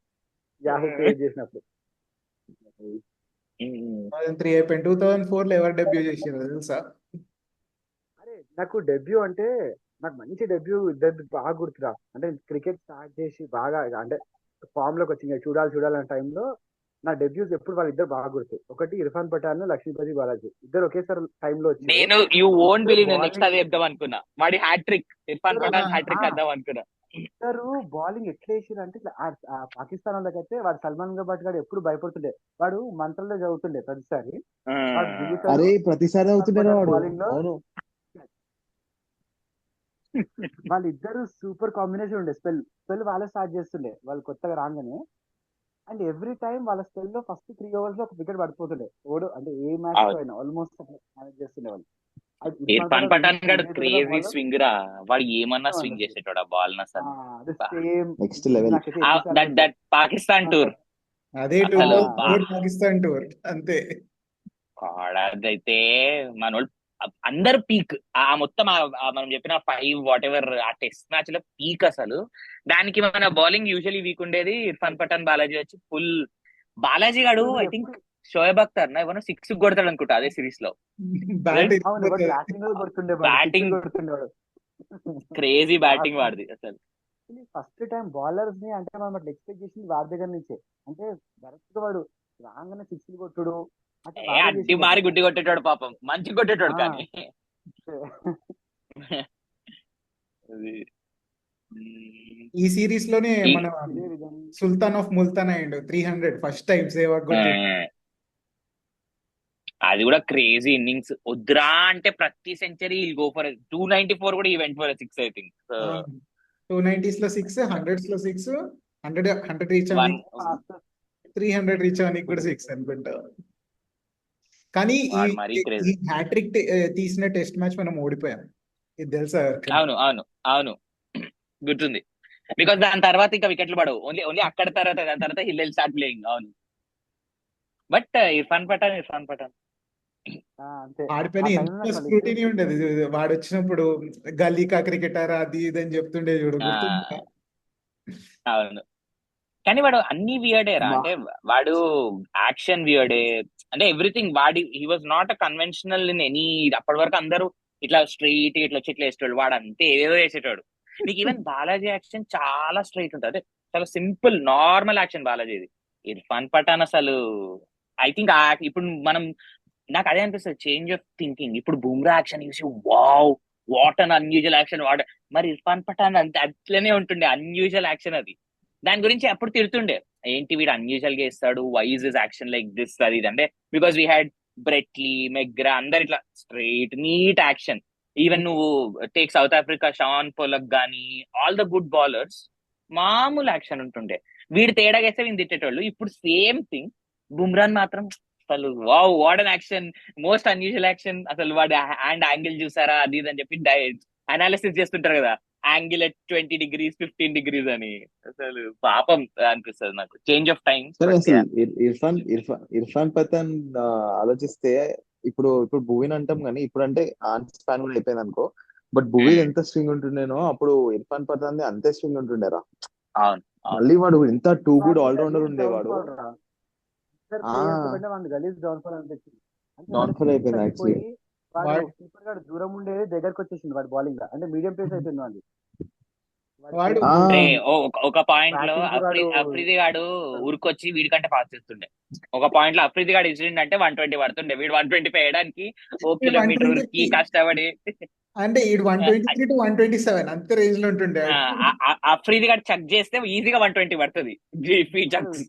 [SPEAKER 3] యాహూ క్రియేట్ చేసినప్పుడు.
[SPEAKER 1] 2003 అయిపోయింది. 2004 లో ఎవరు డెబ్యూ చేసారు తెలుసా?
[SPEAKER 3] అరే నాకు డెబ్యూ అంటే నాకు మంచి డెబ్యూ ఇద్దరు బాగా గుర్తురా. అంటే క్రికెట్ స్టార్ట్ చేసి బాగా అంటే ఫామ్ లోకి వచ్చింది చూడాలన్న టైంలో నా డెబ్యూస్ ఎప్పుడు వాళ్ళిద్దరు బాగా గుర్తు. ఒకటి ఇర్ఫాన్ పఠాన్, లక్ష్మీపతి బాలాజీ ఇద్దరు ఒకేసారి టైంలో వచ్చారు.
[SPEAKER 2] నేను యూ ఓంట్ బిలీవ్, నేను నెక్స్ట్
[SPEAKER 3] bowling
[SPEAKER 2] అదే చెప్దాం అనుకున్నా. వాడి హ్యాట్రిక్, ఇర్ఫాన్ పఠాన్ హ్యాట్రిక్ అద్దాం అనుకున్నా.
[SPEAKER 3] ఇద్దరు బౌలింగ్ ఎట్లా వేసారు అంటే పాకిస్తాన్ వాళ్ళకైతే వాడు సల్మాన్ భట్ గారు ఎప్పుడు భయపడుతుండే. వాడు మంత్రంలో చదువుతుండే ప్రతిసారి. వాడు దిగుతాడు,
[SPEAKER 4] అరే ప్రతిసారి అవుతున్నారా వాడు.
[SPEAKER 3] బౌలింగ్ లో
[SPEAKER 4] అవును,
[SPEAKER 3] వాళ్ళిద్దరు సూపర్ కాంబినేషన్ ఉండే. స్పెల్ వాళ్ళే స్టార్ట్ చేస్తుండే వాళ్ళు కొత్తగా రాగానే. అండ్ ఎవ్రీ టైం వాళ్ళ స్పెల్ లో ఫస్ట్ 3 overs లో ఒక వికెట్ పడిపోతుండే. ఓడు అంటే ఏ మ్యాచ్ లో అయినా ఆల్మోస్ట్ మేనేజ్ చేస్తుండే వాళ్ళు.
[SPEAKER 2] ఇర్ఫాన్ పఠాన్ గడు క్రేజీ స్వింగ్ రా. వాడు ఏమన్నా
[SPEAKER 3] ఇష్టం
[SPEAKER 2] స్వింగ్
[SPEAKER 3] అన్నట్టు.
[SPEAKER 2] చేసేటోడు ఆ బాల్ అసలు.
[SPEAKER 3] అది సేమ్
[SPEAKER 4] నెక్స్ట్ లెవెల్.
[SPEAKER 3] నాకైతే ఎన్నిసార్లు
[SPEAKER 2] దట్ దట్ పాకిస్తాన్ టూర్
[SPEAKER 1] అదే
[SPEAKER 2] అసలు
[SPEAKER 1] టూర్, పాకిస్తాన్ టూర్ అంతే.
[SPEAKER 2] అదైతే మనోళ్ళు అందరు పీక్. ఆ మొత్తం మనం చెప్పిన 5 వాట్ ఎవర్ ఆ టెస్ట్ మ్యాచ్ లో పీక్ అసలు. దానికి మన బౌలింగ్ యూజువల్లీ వీక్ ఉండేది. ఇర్ఫాన్ పఠాన్, బాలాజీ వచ్చి ఫుల్. బాలాజీ గాడు ఐ థింక్ షోయబ్ అఖ్తర్ నా ఏమన్నా 6 కొడతాడు అనుకుంటా అదే సిరీస్ లో.
[SPEAKER 1] బ్యాట్
[SPEAKER 3] అవును వాడు బ్యాటింగ్ కొడుతుండే,
[SPEAKER 2] బ్యాటింగ్
[SPEAKER 3] కొడుతుండే వాడు.
[SPEAKER 2] క్రేజీ బ్యాటింగ్ వాడిది అసలు.
[SPEAKER 3] ఫస్ట్ టైం బౌలర్స్ ని అంటే మనం అట్లా ఎక్స్పెక్ట్ చేసింది వాడి దగ్గర నుంచే. అంటే డైరెక్ట్ గా వాడు రాగానే 6 కొట్టుడు అట్లా బాగా
[SPEAKER 2] అడ్డి
[SPEAKER 3] చేసిండు
[SPEAKER 2] మారి
[SPEAKER 3] అతను.
[SPEAKER 2] గుడ్డి కొట్టేటోడు పాపం, మంచి కొట్టేటోడు
[SPEAKER 3] ఆ,
[SPEAKER 2] కానీ. అది.
[SPEAKER 1] ఈ సిరీస్ లోనే
[SPEAKER 2] ఈ-
[SPEAKER 1] మన
[SPEAKER 3] ఇదే విధంగా
[SPEAKER 1] సుల్తాన్ ఆఫ్ ముల్తాన్ అయ్యిండు 300 ఫస్ట్ టైం సేవాగ్ కొట్టి.
[SPEAKER 2] అది కూడా క్రేజీ ఇన్నింగ్స్. వద్దురా అంటే ప్రతి సెంచరీ గో ఫర్ 294 కూడా event for 6 I think.
[SPEAKER 1] 290s లో 6, 100s లో 6, 100 రీచ్
[SPEAKER 2] వన్
[SPEAKER 3] fastest
[SPEAKER 1] 300 రీచ్ అవడానికి కూడా 6 అనుకుంటా. కానీ
[SPEAKER 2] వాడు మరీ
[SPEAKER 1] ఈ
[SPEAKER 2] క్రేజీ.
[SPEAKER 1] హ్యాట్రిక్ తీసిన టెస్ట్ మ్యాచ్ మనం ఓడిపోయాం, ఇది తెలుసా ఎవరికైనా?
[SPEAKER 2] అవును అవును అవును, గుర్తుంది. బికాస్ దాని తర్వాత ఇంకా వికెట్లు పడవు, ఓన్లీ ఓన్లీ అక్కడ తర్వాత దాని తర్వాత హిల్ స్టార్ట్ ప్లేయింగ్. అవును, బట్ ఇర్ఫాన్ పఠాన్
[SPEAKER 3] అంతే.
[SPEAKER 1] ఆడిపోయిన
[SPEAKER 3] ఆ
[SPEAKER 1] ఎంత
[SPEAKER 3] టైంలో అసలు
[SPEAKER 1] స్క్రూటినీ ఉండేది వాడు వచ్చినప్పుడు, గల్లీకా క్రికెటర్ అది ఇది అని చెప్తుండే చూడు,
[SPEAKER 2] ఆ,
[SPEAKER 1] గుర్తుందా?
[SPEAKER 2] అవును. కానీ వాడు అన్ని వియర్డేరా,
[SPEAKER 4] బా
[SPEAKER 2] అంటే వాడు యాక్షన్ వియర్డే, అంటే everything. He was not a conventional in any. అప్పటి వరకు అందరూ ఇట్లా స్ట్రైట్ ఇట్లా వచ్చి ఇట్లా వేసేవాడు, వాడు అంతే ఏదేదో వేసేటాడు. నీకు ఈవెన్ బాలాజీ యాక్షన్ చాలా స్ట్రైట్ ఉంటుంది, అంటే చాలా సింపుల్ నార్మల్ యాక్షన్ బాలాజీది. ఇర్ఫాన్ పఠాన్ అసలు ఐ థింక్ ఇప్పుడు మనం, నాకు అదే అనిపిస్తుంది, చేంజ్ ఆఫ్ థింకింగ్. ఇప్పుడు బూమ్రా యాక్షన్ చూసి wow, what an unusual action. మరి ఇర్ఫాన్ పఠాన్ అంతే అట్లనే ఉంటుండే, అన్యూజువల్ యాక్షన్ అది. దాని గురించి అప్పుడు తిడుతుండే, ఏంటి వీడు అన్యూజువల్ గా ఇస్తాడు, wise is action like this అది ఇది. అంటే because we had Brett Lee, McGrath, అందరు ఇట్లా స్ట్రైట్ నీట్ యాక్షన్. ఈవెన్ నువ్వు టేక్ సౌత్ ఆఫ్రికా, షాన్ పొలక్ గానీ, ఆల్ ద గుడ్ బౌలర్స్ మామూలు యాక్షన్ ఉంటుండే. వీడు తేడా వేస్తే వీళ్ళు తిట్టేటోళ్ళు. ఇప్పుడు సేమ్ థింగ్, బుమ్రాన్ మాత్రం అసలు wow, what an action, most unusual action. అసలు వాడు హ్యాండ్ యాంగిల్ చూసారా అది ఇది అని చెప్పి అనాలిసిస్ చేస్తుంటారు కదా, యాంగిల్ ఎట్ 20 degrees 15 degrees అని. అసలు పాపం అనిపిస్తుంది నాకు, చేంజ్ ఆఫ్ టైం.
[SPEAKER 4] సరే,
[SPEAKER 2] బట్
[SPEAKER 4] అసలు ఇర్ఫాన్ పఠాన్ ఆలోచిస్తే ఇప్పుడు భువీని అంటాం కానీ ఇప్పుడు అంటే ఆన్ స్పాన్ కూడా అయిపోయింది అనుకో. బట్ భువీ ఎంత స్వింగ్ ఉంటుండేనో అప్పుడు ఇర్ఫాన్ పఠాన్ అంతే స్వింగ్ ఉంటుండేరా.
[SPEAKER 2] అవును అవును
[SPEAKER 4] మళ్ళీ వాడు ఎంత టూ గుడ్
[SPEAKER 3] వాడిని
[SPEAKER 4] ఆల్రౌండర్
[SPEAKER 3] గలీజ్
[SPEAKER 4] ఉండేవాడు.
[SPEAKER 3] డౌన్ఫాల్ రా. ఇద్దరు
[SPEAKER 4] ఆ
[SPEAKER 3] ప్లేయర్స్ కంటే వాడిని గలీజ్ డౌన్ఫాల్ అనిపించింది. అంటే వాడు
[SPEAKER 4] డౌన్ఫాల్
[SPEAKER 3] స్పీడ్
[SPEAKER 4] అయిపోయింది యాక్చువల్లీ.
[SPEAKER 3] తగ్గిపోయి వాడు
[SPEAKER 1] వాడు
[SPEAKER 3] కీపర్ గాడు దూరం ఉండేది దగ్గరకు వచ్చేసింది వాడు బౌలింగ్ గా, అంటే మీడియం పేస్ అయిపోయింది వాడి. వాడి
[SPEAKER 1] వాడు
[SPEAKER 3] పేస్
[SPEAKER 4] ఆ
[SPEAKER 2] రే,
[SPEAKER 3] పోయింది,
[SPEAKER 2] ఒక పాయింట్ లో
[SPEAKER 3] బ్యాటింగ్ వాడు
[SPEAKER 2] అఫ్రిది గాడు ఊరికొచ్చి వీడికంటే పాస్ చేస్తుండే. ఒక పాయింట్ లో అఫ్రిది గాడు ఇచ్చిండంటే 120 పడుతుండే, వీడు 125 వేయడానికి ఓ కిలోమీటర్ ఉరికి
[SPEAKER 1] 123,
[SPEAKER 2] కష్టపడి.
[SPEAKER 1] అంటే ఈడు 123 to 127 అంత రేంజ్ లో ఉంటుండే
[SPEAKER 2] ఆ,
[SPEAKER 1] వాడు.
[SPEAKER 2] అఫ్రిది గాడు చెక్ చేస్తే ఈజీగా 120 పడుతుంది చక్స్.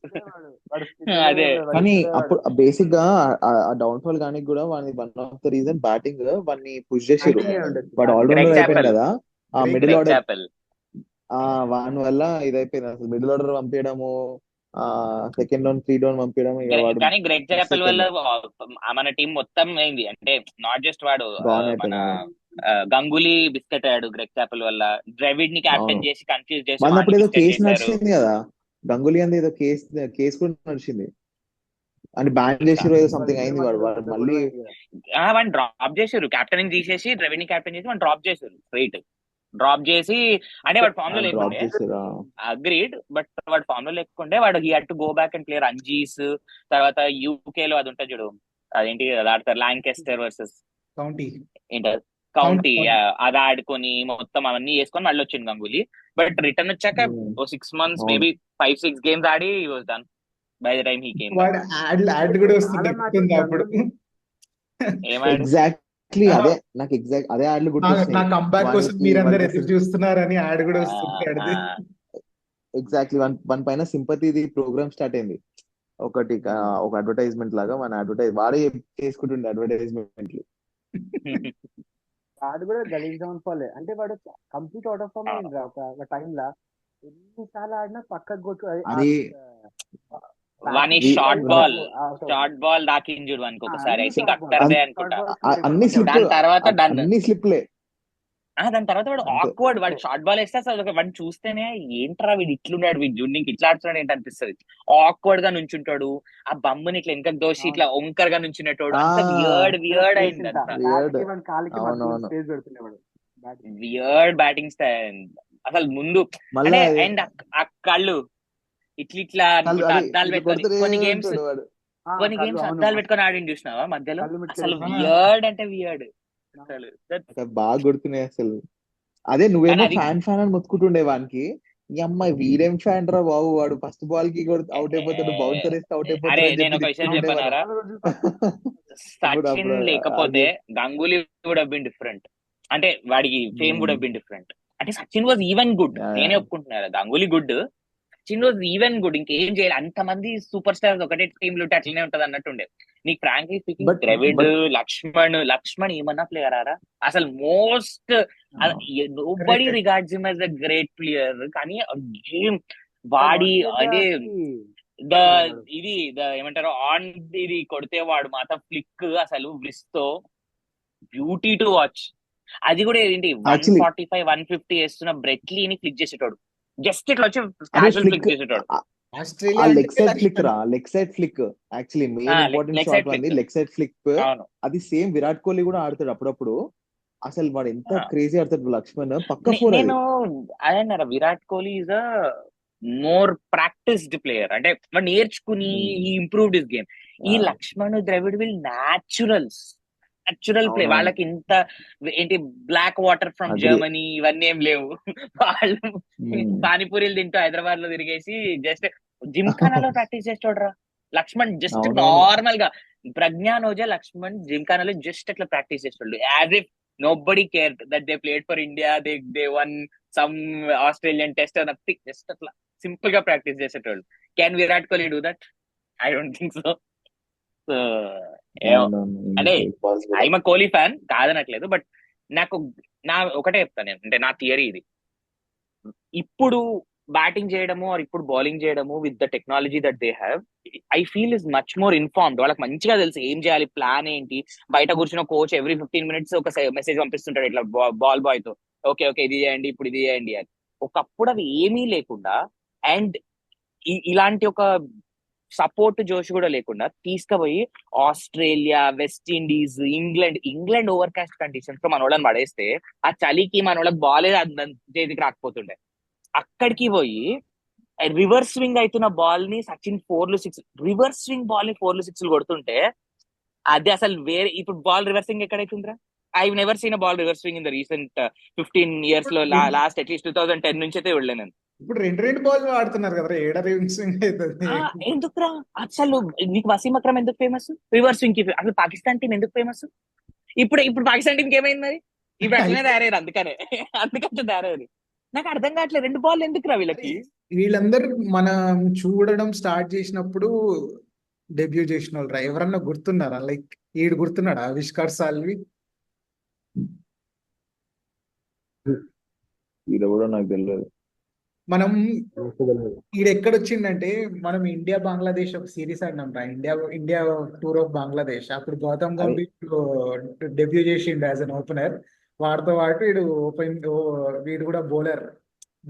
[SPEAKER 3] వాడు స్పిన్నర్
[SPEAKER 2] అదే
[SPEAKER 3] వాడు
[SPEAKER 4] కానీ
[SPEAKER 3] ఇస్తలేడు వాడు.
[SPEAKER 4] అప్పుడు బేసిక్ గా ఆ డౌన్ ఫాల్ కానీ కూడా వాడిని one of the reason batting వాడిని పుష్ చేసిర్రు.
[SPEAKER 3] బ్యాటింగ్ ఉండొచ్చు,
[SPEAKER 4] వాడు
[SPEAKER 3] బ్యాటింగ్
[SPEAKER 4] ఆల్రౌండర్
[SPEAKER 2] గ్రెగ్
[SPEAKER 4] అయిపోయింది
[SPEAKER 2] చాపెల్,
[SPEAKER 4] కదా, ఆ
[SPEAKER 1] great
[SPEAKER 4] middle
[SPEAKER 2] Greg
[SPEAKER 4] order.
[SPEAKER 2] Chappell.
[SPEAKER 4] వాని వల్ల ఇదైపోయింది అసలు. మిడిల్ ఆర్డర్ పంపించడము, ఆ సెకండ్ డౌన్ 3 డౌన్ పంపించడం, ఇక వాడు
[SPEAKER 2] కానీ గ్రెగ్
[SPEAKER 4] మిస్
[SPEAKER 2] చాపెల్ వల్ల
[SPEAKER 4] అయిపోయింది.
[SPEAKER 2] మన టీం మొత్తం అయింది, అంటే నాట్ జస్ట్ వాడు.
[SPEAKER 4] గాన్
[SPEAKER 2] మన
[SPEAKER 4] అయిపోయింది.
[SPEAKER 2] గంగూలీ బిస్కెట్ అయ్యాడు గ్రెగ్ చాపెల్ వల్ల. ద్రవిడ్ ని
[SPEAKER 4] అవును.
[SPEAKER 2] క్యాప్టెన్ చేసి కన్ఫ్యూజ్ చేసి
[SPEAKER 4] మన
[SPEAKER 2] వాడిని
[SPEAKER 4] అప్పుడు ఏదో
[SPEAKER 2] బిస్కెట్
[SPEAKER 4] కేసు
[SPEAKER 2] చేశారు.
[SPEAKER 4] నడిచింది కదా, గంగూలీ అంది ఏదో కేసు కూడా నడిచింది, అని బ్యాన్ చేసిరో ఏదో సంథింగ్
[SPEAKER 3] వాళ్ళిద్దరి
[SPEAKER 4] అయింది. వాడు
[SPEAKER 3] మధ్యలో
[SPEAKER 4] వాడు
[SPEAKER 3] పెద్ద
[SPEAKER 4] మళ్ళీ
[SPEAKER 3] గొడవ అయింది కదా.
[SPEAKER 2] వాడిని డ్రాప్ చేశారు, కెప్టెన్ తీసేసి ద్రవిడ్ ని క్యాప్టెన్ చేసి వాడిని డ్రాప్ చేశారు స్ట్రైట్. డ్రాప్ చేసి, అంటే వాడు ఫామ్ లో
[SPEAKER 4] డ్రాప్
[SPEAKER 2] లేకుండే,
[SPEAKER 4] చేసిరా.
[SPEAKER 2] అగ్రీడ్, బట్ వాడు ఫామ్ లో లేకుండే. వాడు he had to go back and player అంజీస్. తర్వాత యూకే లో అది ఉంటుంది చూడు, అదేంటి అది ఆడతారు, లాంకెస్టర్ వర్సెస్
[SPEAKER 1] కౌంటీ
[SPEAKER 2] ఏంటి
[SPEAKER 1] కౌంటీ
[SPEAKER 2] కౌంటీ, అది ఆడుకొని మొత్తం అవన్నీ చేసుకొని మళ్ళీ వచ్చింది గంగూలీ. బట్ రిటర్న్ వచ్చాక ఓ 6 months,
[SPEAKER 4] అవును.
[SPEAKER 2] Maybe 5-6 games Audi was done by the time he came
[SPEAKER 1] వాడు
[SPEAKER 2] బ్యాక్.
[SPEAKER 1] యాడ్ కూడా వస్తుండే,
[SPEAKER 3] చాలా మ్యాచెస్
[SPEAKER 1] గుర్తుందా అప్పుడు?
[SPEAKER 2] ఏమాడు
[SPEAKER 4] ఎగ్జాక్ట్లీ అదే, నాకు అదే యాడ్లు
[SPEAKER 1] నా
[SPEAKER 4] గుర్తొస్తాయి.
[SPEAKER 1] కంబ్యాక్ కోసం
[SPEAKER 4] వానికి
[SPEAKER 1] మీరందరూ
[SPEAKER 4] వానికి
[SPEAKER 1] ఎదురు
[SPEAKER 4] అసలు
[SPEAKER 1] చూస్తున్నారని యాడ్ కూడా వస్తుంది ఆడిది.
[SPEAKER 4] ఎగ్జాక్ట్లీ వన్ పైన సింపతిది ప్రోగ్రామ్ స్టార్ట్ అయింది ఒకటి, ఒక అడ్వర్టైజ్మెంట్ లాగా. మన వాడే చేసుకుంటుండే అడ్వర్టైజ్మెంట్లు.
[SPEAKER 3] వాడు కూడా గలీజ్ డౌన్ఫాల్, అంటే వాడు కంప్లీట్ అవుట్ ఆఫ్ ఫామ్ అయింది ఒక టైంలో. ఎన్నిసార్లు ఆడినా పక్కకు కొట్టు
[SPEAKER 4] అది
[SPEAKER 2] వాని షార్ట్ బాల్ దాకించుడు వానికి ఒకసారి, ఐ థింక్ అక్కడదే అనుకుంటా.
[SPEAKER 4] అన్ని స్లిప్,
[SPEAKER 2] దాని తర్వాత డన్.
[SPEAKER 4] అన్ని స్లిప్లే.
[SPEAKER 2] దాని తర్వాత వాడు ఆక్వర్డ్, వాడు షార్ట్ బాల్ వేస్తే అసలు వాడిని చూస్తేనే ఏంట్రా వీడు ఇట్లున్నాడు, వీడు జూనింగ్ ఇట్లా ఆడుతున్నాడు ఏంటి అనిపిస్తుంది. ఆక్వర్డ్ గా నుంచుంటాడు, ఆ బమ్ముని ఇట్లా వెనక దోషి ఇట్లా ఒంకర్ గా నుంచునేటోడు, అంత వియర్డ్ అయింది అంతా. వియర్డ్ బ్యాటింగ్ స్టైల్ అసలు ముందు, అంటే అండ్ ఆ కళ్ళు ఇట్లా అనుకుంటా అద్దాలు పెట్టుకొని కొన్ని గేమ్స్ అద్దాలు పెట్టుకొని ఆడింది చూసినావా మధ్యలో, అసలు వియర్డ్ అంటే వియర్డ్ అసలు.
[SPEAKER 4] బాగా గుర్తున్నాయి అసలు. అదే నువ్వేమో ఫ్యాన్ అని మొత్తుకుంటుండే వానికి, ఈ అమ్మాయి వీడేం ఫ్యాన్ రా బాబు, వాడు ఫస్ట్ బాల్ కి అవుట్ అయిపోతాడు, బౌన్సర్ వేస్తే అవుట్ అయిపోతాడు.
[SPEAKER 2] అరే నేను ఒక విషయం చెప్పనారా, సచిన్ లేకపోతే Ganguly would have been different, అంటే వాడికి fame would have been different. అంటే సచిన్ వాజ్ ఈవెన్ గుడ్, నేనే ఒప్పుకుంటున్నాను, Ganguly good, Sachin was even good. ఇంకేం చేయాలి, అంతమంది సూపర్ స్టార్స్ ఒకటే టీమ్ లో అట్లనే ఉంటది అన్నట్టుండే. నీకు ఫ్రాంక్లీ స్పీకింగ్ ద్రవిడ్, లక్ష్మణ్ ఏమన్నా ప్లేయర్ ఆరా అసలు, most nobody regards him as a great player. కానీ వాడి అంటే ద
[SPEAKER 3] అవును.
[SPEAKER 2] ఇది ఏమంటారు ఆన్ ఇది కొడితే వాడు మాత్రం ఫ్లిక్ అసలు బ్రిస్తో బ్యూటీ టు వాచ్. అది కూడా ఏంటి
[SPEAKER 4] యాక్చువల్లీ
[SPEAKER 2] 145 150 వేస్తున్న బ్రెట్లీని ఫ్లిక్ చేసేటోడు. జస్ట్ ఇట్లా వచ్చి
[SPEAKER 4] అరే
[SPEAKER 2] క్యాజువల్
[SPEAKER 4] ఫ్లిక్
[SPEAKER 2] ఫ్లిక్ చేసేటోడు.
[SPEAKER 4] ఆ
[SPEAKER 1] ఆస్ట్రేలియా
[SPEAKER 4] లెగ్
[SPEAKER 1] అంటే
[SPEAKER 4] సైడ్ ఫ్లిక్
[SPEAKER 1] లక్ష్మణ్.
[SPEAKER 4] రా, leg side flick actually main important
[SPEAKER 2] leg
[SPEAKER 4] shot
[SPEAKER 2] side
[SPEAKER 4] ఉంది
[SPEAKER 2] ఫ్లిక్.
[SPEAKER 4] Leg side flick.
[SPEAKER 2] అవును.
[SPEAKER 4] అది సేమ్ విరాట్ కోహ్లీ కూడా ఆడతాడు అప్పుడప్పుడు. అసలు వాడు ఎంత
[SPEAKER 2] ఆ,
[SPEAKER 4] క్రేజీ ఆడతాడు లక్ష్మణ్, పక్క ఫోర్ అది.
[SPEAKER 2] నేను అదన్నారా Virat Kohli is a more practised player. అంటే వాడు నేర్చుకుని ఈ ఇంప్రూవ్డ్ హిస్ గేమ్. ఈ Laxman Dravid will natural play.
[SPEAKER 3] అవునవును.
[SPEAKER 2] వాళ్ళకి ఇంత ఏంటి బ్లాక్ వాటర్ ఫ్రమ్
[SPEAKER 4] అగ్రి.
[SPEAKER 2] జర్మనీ ఇవన్నీ ఏం లేవు. వాళ్ళు పానీపూరీలు తింటూ హైదరాబాద్ లో తిరిగేసి జస్ట్ జిమ్ఖానాలో ప్రాక్టీస్ చేస్తాడురా లక్ష్మణ్. జస్ట్
[SPEAKER 4] అవునవును.
[SPEAKER 2] నార్మల్ గా ప్రజ్ఞాన్ ఓజా లక్ష్మణ్ జిమ్ఖానాలో జస్ట్ అట్లా ప్రాక్టీస్ చేస్తాడు. As if nobody cared that they played for India, they won some Australian test or nothing. Just అట్లా సింపుల్ గా ప్రాక్టీస్ చేసేటోళ్ళు. Can Virat Kohli do that? I don't think so. So ఏమో అంటే
[SPEAKER 4] పాసిబుల్.
[SPEAKER 2] ఐఎమ్ కోహ్లీ ఫ్యాన్ కాదనట్లేదు, but నాకు ఒకటే చెప్తాను నేను, అంటే నా థియరీ ఇది. ఇప్పుడు బ్యాటింగ్ చేయడము ఆర్ ఇప్పుడు బౌలింగ్ చేయడము with the technology that they have, I feel is much more informed. వాళ్ళకి మంచిగా తెలుసు ఏం చేయాలి, ప్లాన్ ఏంటి. బయట కూర్చున్న కోచ్ ఎవ్రీ 15 minutes ఒక మెసేజ్ పంపిస్తుంటాడు ఇట్లా బాల్ బాయ్ తో, ఓకే ఓకే ఇది చేయండి ఇప్పుడు ఇది చేయండి అని. ఒకప్పుడు అవి ఏమీ లేకుండా అండ్ ఇలాంటి ఒక సపోర్ట్ జోష్ కూడా లేకుండా తీసుకుపోయి Australia, west Indies, England over cost conditions లో మన వాళ్ళని పడేస్తే ఆ చలికి మన వాళ్ళకి బాలే చేతికి రాకపోతుండే. అక్కడికి పోయి రివర్స్ స్వింగ్ అవుతున్న బాల్ ని సచిన్ 4లు 6 రివర్స్ స్వింగ్ బాల్ ని 4లు 6లు కొడుతుంటే అది అసలు వేరే. ఇప్పుడు బాల్ రివర్సింగ్ ఎక్కడైతుందిరా? I never seen ball reverse swing in the recent 15 years లో. లాస్ట్ అట్లీస్ట్ 2010 నుంచి అయితే వెళ్ళాను నేను.
[SPEAKER 1] ఇప్పుడు రెండు బాల్ ఆడుతున్నారు కదా, ఏడ స్వింగ్ అవుతుంది.
[SPEAKER 2] ఎందుకురా అసలు నీకు వసీం అక్రమ్ ఎందుకు ఫేమస్ రివర్స్ స్వింగ్ కి? అసలు పాకిస్తాన్ టీం ఎందుకు ఫేమస్? ఇప్పుడు పాకిస్తాన్ టీంకి ఏమైంది మరి? ఇప్పుడు అట్లనే తయారయ్యారు. అందుకంటే తయారయ్యారు. నాకు అర్థం కావట్లేదు 2 బాల్ ఎందుకురా వీళ్ళకి.
[SPEAKER 1] వీళ్ళందరూ మనం చూడడం స్టార్ట్ చేసినప్పుడు డెబ్యూ చేసిన వాళ్ళు రా. ఎవరన్నా గుర్తున్నారా? లైక్ ఈడు గుర్తున్నాడా? ఆవిష్కార్ సాల్వి.
[SPEAKER 4] ఇది కూడా నాకు తెలియదు.
[SPEAKER 1] మనం
[SPEAKER 3] నాకు తెలియదు.
[SPEAKER 1] ఈడు ఎక్కడొచ్చిందంటే, మనం ఇండియా బంగ్లాదేశ్ ఒక సిరీస్ ఆడినాం రా, ఇండియా టూర్ ఆఫ్ బంగ్లాదేశ్. అప్పుడు గౌతమ్
[SPEAKER 4] అరే
[SPEAKER 1] గంభీర్ డెబ్యూ చేసిండు యాజ్ అన్ ఓపెనర్. వాడితో పాటు వీడు వీడు కూడా బౌలర్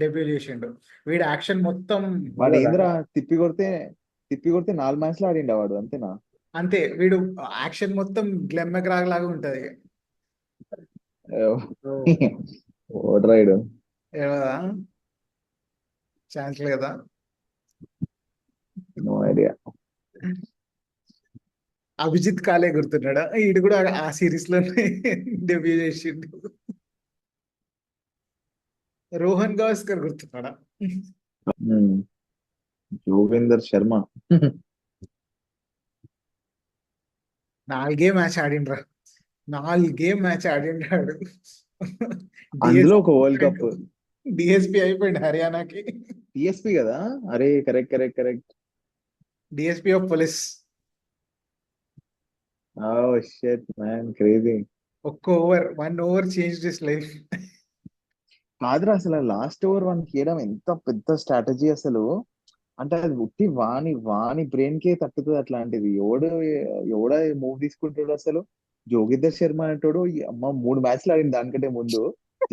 [SPEAKER 1] డెబ్యూ చేసిండు. వీడు యాక్షన్ మొత్తం
[SPEAKER 4] వాడు
[SPEAKER 3] తెలియదా?
[SPEAKER 4] ఏంద్రా తిప్పి కొడితే 4 మ్యాచ్లు ఆడిండా వాడు, అంతేనా?
[SPEAKER 1] అంతే. వీడు యాక్షన్ మొత్తం గ్లెమ్ మెగ్రాగ్ లాగా ఉంటది.
[SPEAKER 4] ఓడరాయుడు
[SPEAKER 1] ఛాన్స్ లేదా?
[SPEAKER 4] No idea.
[SPEAKER 1] అభిజిత్ కాలే గుర్తున్నాడా? ఈడు కూడా ఆ సిరీస్ లోనే డెబ్యూ చేసిండు. రోహన్ గవాస్కర్ గుర్తున్నాడా?
[SPEAKER 4] జోగేందర్ శర్మ
[SPEAKER 1] 4 మ్యాచ్ ఆడిండ్రా, 4 మ్యాచ్ ఆడిండాడు.
[SPEAKER 4] అందులో ఒక వరల్డ్ కప్.
[SPEAKER 1] డిఎస్పి అయిపోయింది హర్యానాకి.
[SPEAKER 4] టిఎస్పి కదా? అరే correct.
[SPEAKER 1] DSP of police.
[SPEAKER 4] Oh shit man, crazy.
[SPEAKER 1] One over change this life.
[SPEAKER 4] కాదురా, అసలు లాస్ట్ ఓవర్ 1 చేయడం ఎంత పెద్ద స్ట్రాటజీ అసలు. అంటే అది ఉట్టి వాని బ్రెయిన్ కే తట్టుతుంది అట్లాంటిది. ఎవడ మూవ్ తీసుకుంటాడు అసలు? జోగేందర్ శర్మ అంటాడు, అమ్మ 3 మ్యాచ్లు ఆడింది దానికంటే ముందు.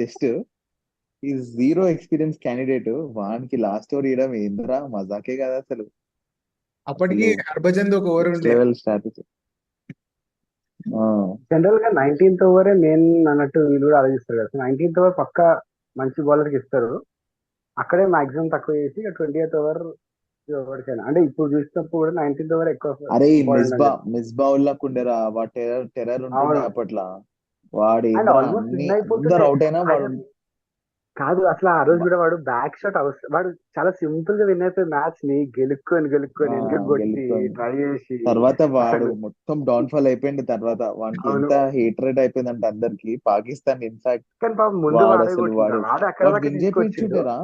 [SPEAKER 4] జస్ట్ ఈ 0 ఎక్స్పీరియన్స్ క్యాండిడేట్ వానికి లాస్ట్ ఓవర్ ఇవ్వడం ఏంద్రా, మజాకే కదా అసలు.
[SPEAKER 1] అప్పటికి
[SPEAKER 4] అసలు
[SPEAKER 1] హర్భజన్ ఒక ఓవర్
[SPEAKER 4] నెక్స్ట్
[SPEAKER 1] ఉండే.
[SPEAKER 4] Level strategy.
[SPEAKER 3] జనరల్ గా 19th ఓవరే మెయిన్ అన్నట్టు వీళ్ళు కూడా ఆలోచిస్తారు కదా. 19th ఓవర్ పక్కా మంచి బౌలర్ కి ఇస్తారు. అక్కడే మాక్సిమం తక్కువ చేసి 20th ఓవర్ ఎవరికైనా, అంటే ఇప్పుడు చూసినప్పుడు కూడా 19th ఓవర్ ఎక్కువ
[SPEAKER 4] అరే
[SPEAKER 3] ఇంపార్టెంట్ అని
[SPEAKER 4] మిస్బా ఉల్లాకు ఉండేరా, వాడు టెర్రర్ ఉంటుండే
[SPEAKER 3] అవును.
[SPEAKER 4] అప్పట్లో. వాడు
[SPEAKER 3] అండ్
[SPEAKER 4] ఏంద్రా
[SPEAKER 3] ఆల్మోస్ట్ విన్
[SPEAKER 4] అందరు
[SPEAKER 3] అయిపోతుండే.
[SPEAKER 4] అవుట్ అయినా వాడు
[SPEAKER 3] ఆయన కాదు అసలు ఆ రోజు కూడా వాడు బ్యాక్ షాట్ వాడు చాలా సింపుల్ గా విన్ అయిపోయి మ్యాచ్ ని గెలుక్కొని వెనక కొట్టి
[SPEAKER 4] గెలుచుకొని
[SPEAKER 3] ట్రై చేసి
[SPEAKER 4] తర్వాత వాడు
[SPEAKER 3] అసలు
[SPEAKER 4] మొత్తం డౌన్ ఫాల్ అయిపోయింది. తర్వాత వానికి
[SPEAKER 3] అవును.
[SPEAKER 4] ఎంత హేట్రేట్ అయిపోయిందంటే అందరికి, పాకిస్తాన్ ఇన్ఫాక్ట్.
[SPEAKER 3] కానీ పాపం ముందు
[SPEAKER 4] వాడు
[SPEAKER 3] వాడే
[SPEAKER 4] అసలు
[SPEAKER 3] కొట్టిండ్రు. వాడు అక్కడ దాకా
[SPEAKER 4] విన్
[SPEAKER 3] తీసుకొచ్చిండు.
[SPEAKER 4] చేపించుండేరా,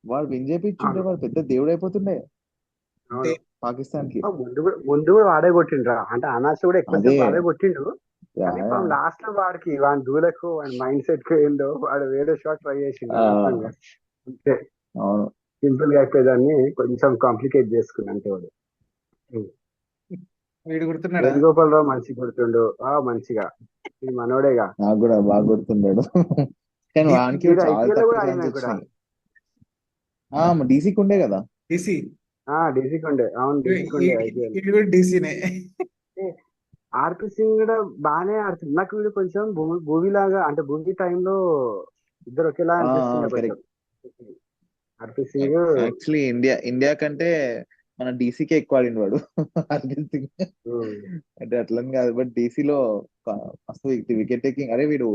[SPEAKER 4] వాడు విన్ చేపించుంటే
[SPEAKER 3] అవును
[SPEAKER 4] వాడు పెద్ద దేవుడు అయిపోతుండే
[SPEAKER 1] అంటే
[SPEAKER 3] అవును.
[SPEAKER 4] పాకిస్తాన్ కి.
[SPEAKER 3] ముందు కూడా వాడే కొట్టిండ్రా. అంటే అనాస్ కూడా ఎక్కువ
[SPEAKER 4] అదే
[SPEAKER 3] సేపు వాడే కొట్టిండు.
[SPEAKER 4] యా,
[SPEAKER 3] కానీ పాపం లాస్ట్ లో వాడి దూలకు వాడి మైండ్ సెట్ కు ఏందో వాడు వేరే షాట్ ట్రై చేసిండు
[SPEAKER 4] ఆ,
[SPEAKER 3] అనవసరంగా. అంతే.
[SPEAKER 4] అవును.
[SPEAKER 3] సింపుల్ గా అయిపోయేదాన్ని కొంచెం కాంప్లికేట్ చేసుకున్నా అంతే వాడు.
[SPEAKER 1] వీడు గుర్తున్నాడా?
[SPEAKER 3] వేణుగోపాలరావు మంచిగా కొడుతుండు మంచిగా. ఇది మనోడేగా.
[SPEAKER 4] నాకు కూడా బాగా గుర్తున్నాడు. కానీ వానికి
[SPEAKER 3] వీడు
[SPEAKER 4] చాలా
[SPEAKER 3] ఐపీఎల్ కూడా
[SPEAKER 4] తక్కువ ఛాన్స్
[SPEAKER 3] ఆడినాయి కూడా.
[SPEAKER 4] వచ్చినాయి. డీసీకి ఉండే కదా.
[SPEAKER 1] డిసి.
[SPEAKER 3] డీసీకి ఉండే, అవును డీసీకి ఉండే ఐపీఎల్.
[SPEAKER 1] వీడు కూడా డిసినే.
[SPEAKER 3] ఆర్పి సింగ్ కూడా బాగానే ఆడుతుంది. నాకు వీడు కొంచెం భూమి లాగా, అంటే భూమి టైంలో ఇద్దరు ఒకేలా అనిపిస్తుంది కొంచెం.
[SPEAKER 4] కరెక్ట్.
[SPEAKER 3] ఆర్పి సింగ్
[SPEAKER 4] యాక్చువల్లీ ఇండియా కంటే మన డీసీకే ఎక్కువ ఆడిండు వాడు. హర్దీప్ సింగ్ అంటే అట్లని కాదు, బట్ డీసీలో అసలు వికెట్ టేకింగ్. అరే వీడు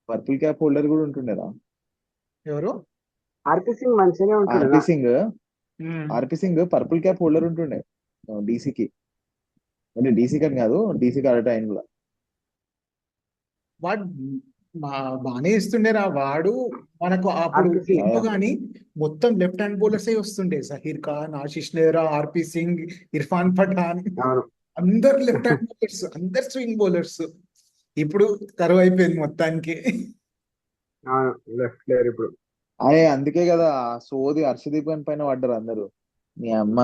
[SPEAKER 4] పర్పుల్ క్యాప్ హోల్డర్ కూడా ఉంటుండేరా.
[SPEAKER 1] ఎవరు?
[SPEAKER 3] ఆర్పి సింగ్ మంచిగానే
[SPEAKER 4] ఆర్పి
[SPEAKER 3] ఉంటుంది.
[SPEAKER 4] సింగ్ ఆర్పి సింగ్ పర్పుల్ క్యాప్ హోల్డర్ ఉంటుండే డీసీకి. అంటే డీసీ కని కాదు, డీసీకి ఆడే టైం కూడా.
[SPEAKER 1] వాడు బాగానే ఇస్తుండేరా వాడు. మనకు అప్పుడు
[SPEAKER 3] ఆర్పి సింగ్
[SPEAKER 1] ఏమో గానీ మొత్తం లెఫ్ట్ హ్యాండ్ బౌలర్స్ వస్తుండే. జహీర్ ఖాన్, ఆశిష్ నెహ్రా, ఆర్పి సింగ్, ఇర్ఫాన్ పఠాన్,
[SPEAKER 3] అవును.
[SPEAKER 1] అందరు లెఫ్ట్ హ్యాండ్ బౌలర్స్, అందరు స్వింగ్ బౌలర్స్. ఇప్పుడు కరువు అయిపోయింది మొత్తానికి.
[SPEAKER 3] అవును లెఫ్ట్ ప్లేయర్ ఇప్పుడు.
[SPEAKER 4] అరే అందుకే కదా సోది హర్షదీప్ గాని పైన పడ్డారు అందరూ. మీ అమ్మ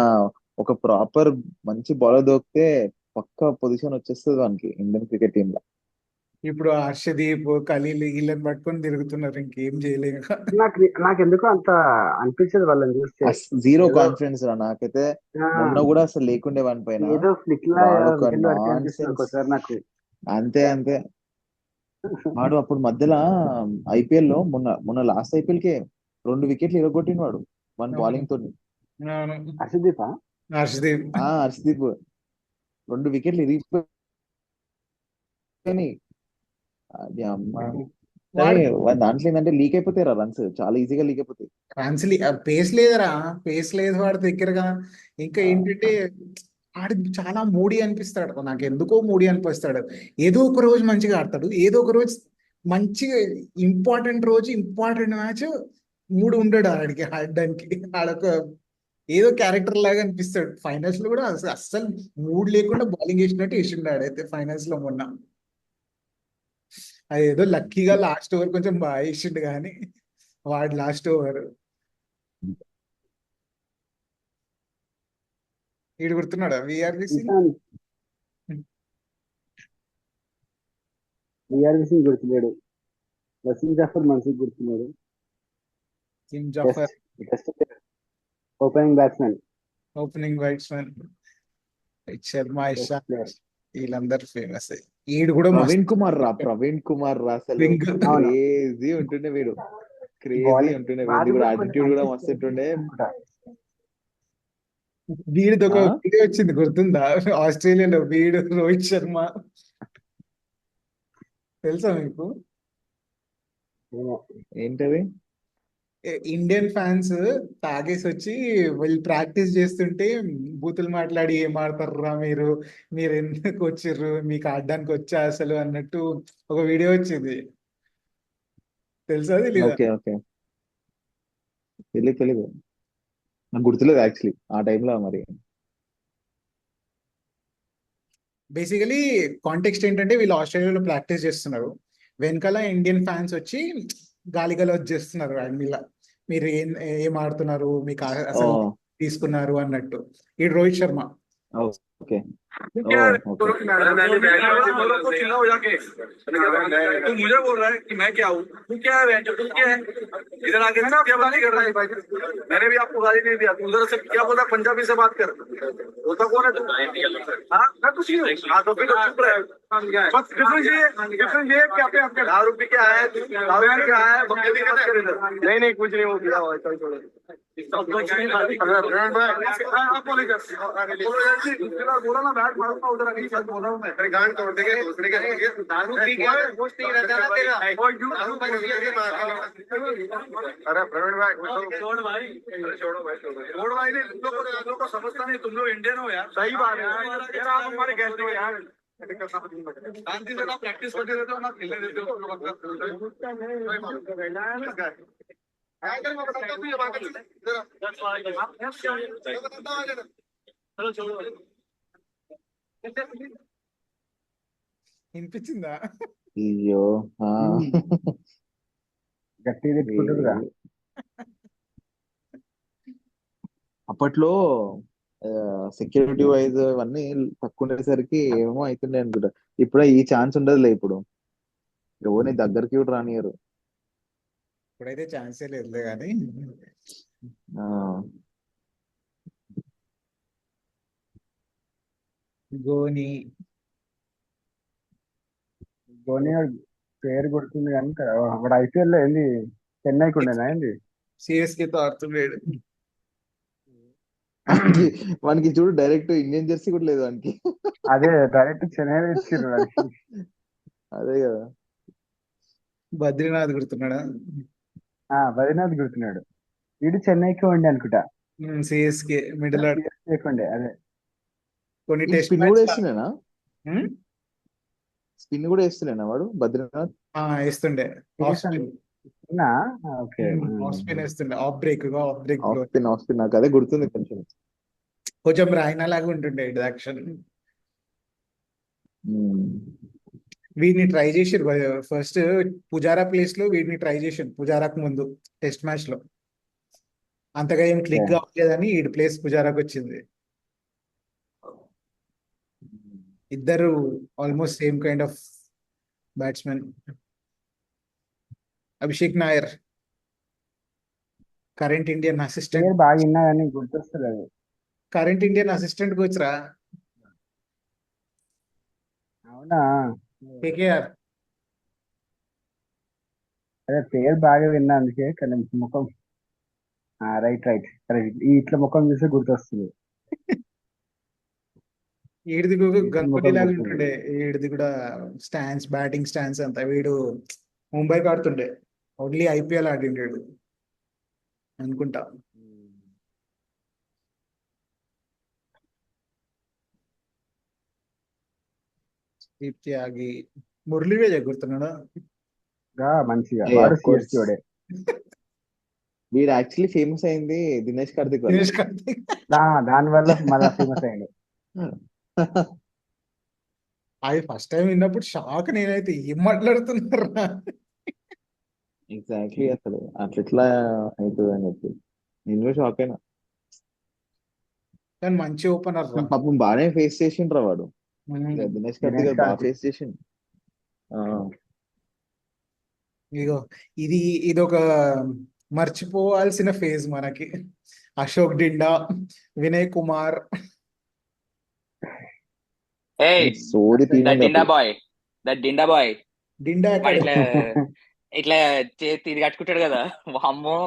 [SPEAKER 4] ఒక ప్రాపర్ మంచి బౌలర్ దొరికితే పక్క పొజిషన్ వచ్చేస్తుంది వానికి ఇండియన్ క్రికెట్ టీమ్ లో.
[SPEAKER 1] ఇప్పుడు హర్షదీప్, ఖలీల్ వీళ్ళని పట్టుకొని తిరుగుతున్నారు, ఇంకేం చేయలేక.
[SPEAKER 3] నాకు ఎందుకో అంత అనిపించదు వాళ్ళని చూస్తే.
[SPEAKER 4] జీరో
[SPEAKER 3] ఏదో
[SPEAKER 4] కాన్ఫిడెన్స్ రా నాకైతే.
[SPEAKER 3] ఆ,
[SPEAKER 4] మొన్న కూడా అసలు లేకుండే వాని పైన.
[SPEAKER 3] ఏదో ఫ్లిక్ లా
[SPEAKER 4] వాడు ఒక
[SPEAKER 3] వికెట్ పడితే
[SPEAKER 4] నాన్
[SPEAKER 3] అనిపిస్తుంది
[SPEAKER 4] సెన్స్.
[SPEAKER 3] ఒక్కోసారి నాకు.
[SPEAKER 4] అంతే వాడు అప్పుడు మధ్యలో ఐపీఎల్ లో మొన్న లాస్ట్ ఐపీఎల్ కి 2 వికెట్లు ఇరగొట్టిన వాడు వన్ బౌలింగ్ తోని.
[SPEAKER 1] అవును.
[SPEAKER 3] హర్షదీప్
[SPEAKER 1] హర్షదీప్
[SPEAKER 4] హర్షదీప్ 2 వికెట్లు ఇరిగిపోయినాయి. అది అమ్మ. కానీ
[SPEAKER 1] వాడు
[SPEAKER 4] వాడి దాంట్లో ఏంటంటే లీక్ అయిపోతాయి రా రన్స్, చాలా ఈజీగా లీక్ అయిపోతాయి.
[SPEAKER 1] ట్రాన్స్లీ పేస్ లేదురా, పేస్ లేదు వాడి దగ్గరగా. ఇంకా
[SPEAKER 4] ఆ,
[SPEAKER 1] ఏంటంటే ఆడు చాలా మూడీ అనిపిస్తాడు, నాకు ఎందుకో మూడీ అనిపిస్తాడు. ఏదో ఒక రోజు మంచిగా ఆడతాడు, ఏదో ఒక రోజు మంచిగా ఇంపార్టెంట్ రోజు ఇంపార్టెంట్ మ్యాచ్ మూడు ఉండడు ఆడికి ఆడడానికి. ఆడొక ఏదో క్యారెక్టర్ లాగా అనిపిస్తాడు. ఫైనల్స్ లో కూడా అస్సలు మూడ్ లేకుండా బౌలింగ్ వేసినట్టు వేసిండు ఆడైతే ఫైనల్స్ లో మొన్న. అదేదో లక్కీగా లాస్ట్ ఓవర్ కొంచెం బాగా వేసిండు కానీ వాడు లాస్ట్ ఓవర్. వీడు గుర్తున్నాడా విఆర్వి సింగ్?
[SPEAKER 3] విఆర్వి సింగ్ గుర్తులేడు. వసీం జాఫర్ మంచిగా గుర్తున్నాడు.
[SPEAKER 1] కిమ్ Jaffer
[SPEAKER 3] opening batsmen.
[SPEAKER 1] Opening batsmen. Sharma, Ishant
[SPEAKER 3] player.
[SPEAKER 1] వీళ్ళందరూ ఫేమస్. ఈడు కూడా
[SPEAKER 4] ప్రవీణ్ కుమార్ రా అసలు
[SPEAKER 1] స్వింగ్.
[SPEAKER 3] అవును.
[SPEAKER 4] క్రేజీ ఉంటుండే వీడు. Crazy
[SPEAKER 3] Bowling.
[SPEAKER 4] ఉంటుండే
[SPEAKER 3] వాడి
[SPEAKER 4] వీడు కూడా.
[SPEAKER 3] కూడా కొన్ని
[SPEAKER 4] యాటిట్యూడ్ కూడా
[SPEAKER 3] మంచి
[SPEAKER 4] మస్తు ఉంటుండే.
[SPEAKER 3] అనుకుంటా.
[SPEAKER 1] వీడిది ఒక
[SPEAKER 4] ఆ
[SPEAKER 1] వీడియో వచ్చింది గుర్తుందా? ఆస్ట్రేలియాలో వీడు, రోహిత్ శర్మ. తెలుసా మీకు?
[SPEAKER 3] ఏమో.
[SPEAKER 4] ఏంటది?
[SPEAKER 1] ఇండియన్ ఫ్యాన్స్ తాగేసి వచ్చి వీళ్ళు ప్రాక్టీస్ చేస్తుంటే బూతులు మాట్లాడి ఏం ఆడతారురా మీరు, మీరు ఎందుకు వచ్చిర్రు, మీకు ఆడడానికి వచ్చా అసలు అన్నట్టు ఒక వీడియో వచ్చింది. తెలుసా తెలీదా?
[SPEAKER 4] ఓకే తెలీదు నాకు గుర్తులేదు యాక్చువల్లీ ఆ టైంలో మరి.
[SPEAKER 1] బేసికలీ కాంటెక్స్ట్ ఏంటంటే వీళ్ళు ఆస్ట్రేలియాలో ప్రాక్టీస్ చేస్తున్నారు, వెనకాల ఇండియన్ ఫ్యాన్స్ వచ్చి గాలి చేస్తున్నారు వాడి మీద. మీరు ఏం ఆడుతున్నారు, మీకు
[SPEAKER 4] ఓ
[SPEAKER 1] అసలు తీసుకున్నారు అన్నట్టు. ఈ రోహిత్ శర్మ.
[SPEAKER 4] ఓకే
[SPEAKER 5] क्या है
[SPEAKER 4] ఓకే
[SPEAKER 5] बोलो को चिल्ला हो जाके तू मुझे बोल रहा है कि मैं क्या हूँ, तू क्या है तू क्या है, इधर आके क्या बात कर रहा है? मैंने भी आपको गाली नहीं दिया, तू उधर से क्या बोला, पंजाबी से बात कर, होता कौन है तू? हाँ मैं कुछ नहीं हूँ। हाँ तो फिर चुप रहे। बस डिफरेंस ये क्या पे आपके दारू पी के आया है, दारू पी के आया है, बकरी की मत कर इधर। नहीं कुछ नहीं हो गया, चल छोड़ो। बोला ना बैट मारूंगा उधर, अभी सच बोल रहा हूँ मैं। गांड तोड़ देंगे दूसरे के दारू पी के कुछ नहीं रहता ना तेरा। अरे प्रवीण भाई छोड़ भाई, छोड़ो भाई नहीं, तुम लोग को समझता नहीं, तुम लोग इंडियन हो यार। सही बात है यार, आप हमारे गेस्ट हो यार। शांति से ना प्रैक्टिस करते रहते हो ना खेलने देते हो।
[SPEAKER 1] వినిపించిందా?
[SPEAKER 4] అయ్యో
[SPEAKER 3] గట్టిగా తిట్టుకుంటుందిగా.
[SPEAKER 4] అప్పట్లో సెక్యూరిటీ వైజ్ అవన్నీ తక్కువ ఉండేసరికి ఏమో అవుతుండే అనుకుంటా. ఇప్పుడు ఈ ఛాన్స్ ఉండదులే ఇప్పుడు, ఎవరిని దగ్గరికి కూడా రానియరు.
[SPEAKER 1] ఇప్పుడైతే ఛాన్సే లేదులే కానీ
[SPEAKER 4] ఆ,
[SPEAKER 1] ధోని
[SPEAKER 3] ధోని పేరు గుర్తుంది కానీ అప్పుడు ఐపీఎల్ లో ఏంది చెన్నైకి ఉండేనా ఏంది?
[SPEAKER 1] సిఎస్కేతో ఆడుతున్నాడు.
[SPEAKER 4] వానికి చూడు డైరెక్ట్ ఇండియన్ జెర్సీ కూడా లేదు వానికి.
[SPEAKER 3] అదే డైరెక్ట్ చెన్నై ఇచ్చిర్రు వాడికి.
[SPEAKER 4] అదే కదా.
[SPEAKER 1] బద్రీనాథ్ గుర్తున్నాడా?
[SPEAKER 3] బద్రీనాథ్ గుర్తున్నాడు. వీడు చెన్నైకి ఉండే అనుకుంటా.
[SPEAKER 1] సిఎస్కే మిడిల్ ఆర్డర్
[SPEAKER 3] CSK ఉండే అదే.
[SPEAKER 1] కొన్ని
[SPEAKER 4] ఈ
[SPEAKER 1] టెస్ట్
[SPEAKER 4] స్పిన్ కూడా
[SPEAKER 1] మ్యాచ్
[SPEAKER 4] వేస్తున్నానా? స్పిన్ కూడా వేస్తున్నానా వాడు బద్రీనాథ్?
[SPEAKER 1] వేస్తుండే. Off spin
[SPEAKER 3] okay.
[SPEAKER 1] Off spin వేస్తుండే. Off break
[SPEAKER 4] off spin off spin నాకు అదే గుర్తుంది కొంచెం.
[SPEAKER 1] కొంచెం రాయినా లాగా ఉంటుండే యాక్షన్. వీడిని ట్రై చేసిరు ఫస్ట్ పుజారా ప్లేస్ లో, వీడిని ట్రై చేసిరు పుజారాకు ముందు టెస్ట్ మ్యాచ్ లో. అంతగా ఏం క్లిక్ కావట్లేదని వీడి ప్లేస్ పుజారాకు వచ్చింది. ఇద్దరు almost same kind of batsmen. Abhishek Nair current Indian assistant.
[SPEAKER 3] పేరు బాగా విన్నా కానీ గుర్తొస్తలేదు.
[SPEAKER 1] కరెంట్ ఇండియన్ అసిస్టెంట్ కోచ్ రా,
[SPEAKER 3] అవునా?
[SPEAKER 1] కేకేఆర్.
[SPEAKER 3] అదే పేరు బాగా విన్నా అందుకే, కానీ ముఖం రైట్ ఇట్లా ముఖం చూస్తే గుర్తొస్తుంది.
[SPEAKER 1] ఈడిది గంగోలీ
[SPEAKER 3] ముఖం
[SPEAKER 1] లాగా
[SPEAKER 3] గుర్తుంది.
[SPEAKER 1] ఉంటుండే. ఈడిది కూడా స్టాన్స్, బ్యాటింగ్ స్టాన్స్ అంతా. వీడు ముంబైకి ఆడుతుండే, ఓన్లీ ఐపీఎల్ ఆడిండాడు అనుకుంటా. దీప్ త్యాగి, మురళీ విజయ్ గుర్తున్నాడా?
[SPEAKER 3] మంచిగా
[SPEAKER 4] Hey,
[SPEAKER 3] వాడు
[SPEAKER 4] of course.
[SPEAKER 3] CSK వాడే.
[SPEAKER 4] వీడు యాక్చువల్లీ ఫేమస్ అయింది దినేష్ కార్తిక్ వల్ల.
[SPEAKER 1] దినేష్ కార్తిక్.
[SPEAKER 3] దాని వల్ల మళ్ళీ ఫేమస్ అయ్యాడు.
[SPEAKER 1] అది ఫస్ట్ టైం విన్నప్పుడు షాక్. నేనైతే ఏం మాట్లాడుతున్నారా.
[SPEAKER 4] ఎగ్జాక్ట్లీ, అసలు అట్లా అవుతుంది అని చెప్పి నేను షాక్ అయినా.
[SPEAKER 1] కానీ మంచి ఓపెనర్ రా.
[SPEAKER 4] పాపం బాగానే ఫేస్ చేసిండ్రా వాడు. దినేష్ కార్తిక్ బాగా
[SPEAKER 3] కార్తిక్.
[SPEAKER 4] ఫేస్ చేసిండు.
[SPEAKER 1] ఇగో ఇది ఒక మర్చిపోవాల్సిన ఫేజ్ మనకి. అశోక్ డిండా, వినయ్ కుమార్.
[SPEAKER 4] సోది టీం
[SPEAKER 2] దట్ డిండా బాయ్
[SPEAKER 1] డిండా
[SPEAKER 2] వాడు
[SPEAKER 1] ఎక్కడ?
[SPEAKER 2] ఇట్లా ఇది కట్టుకుంటాడు కదా. అమ్మో,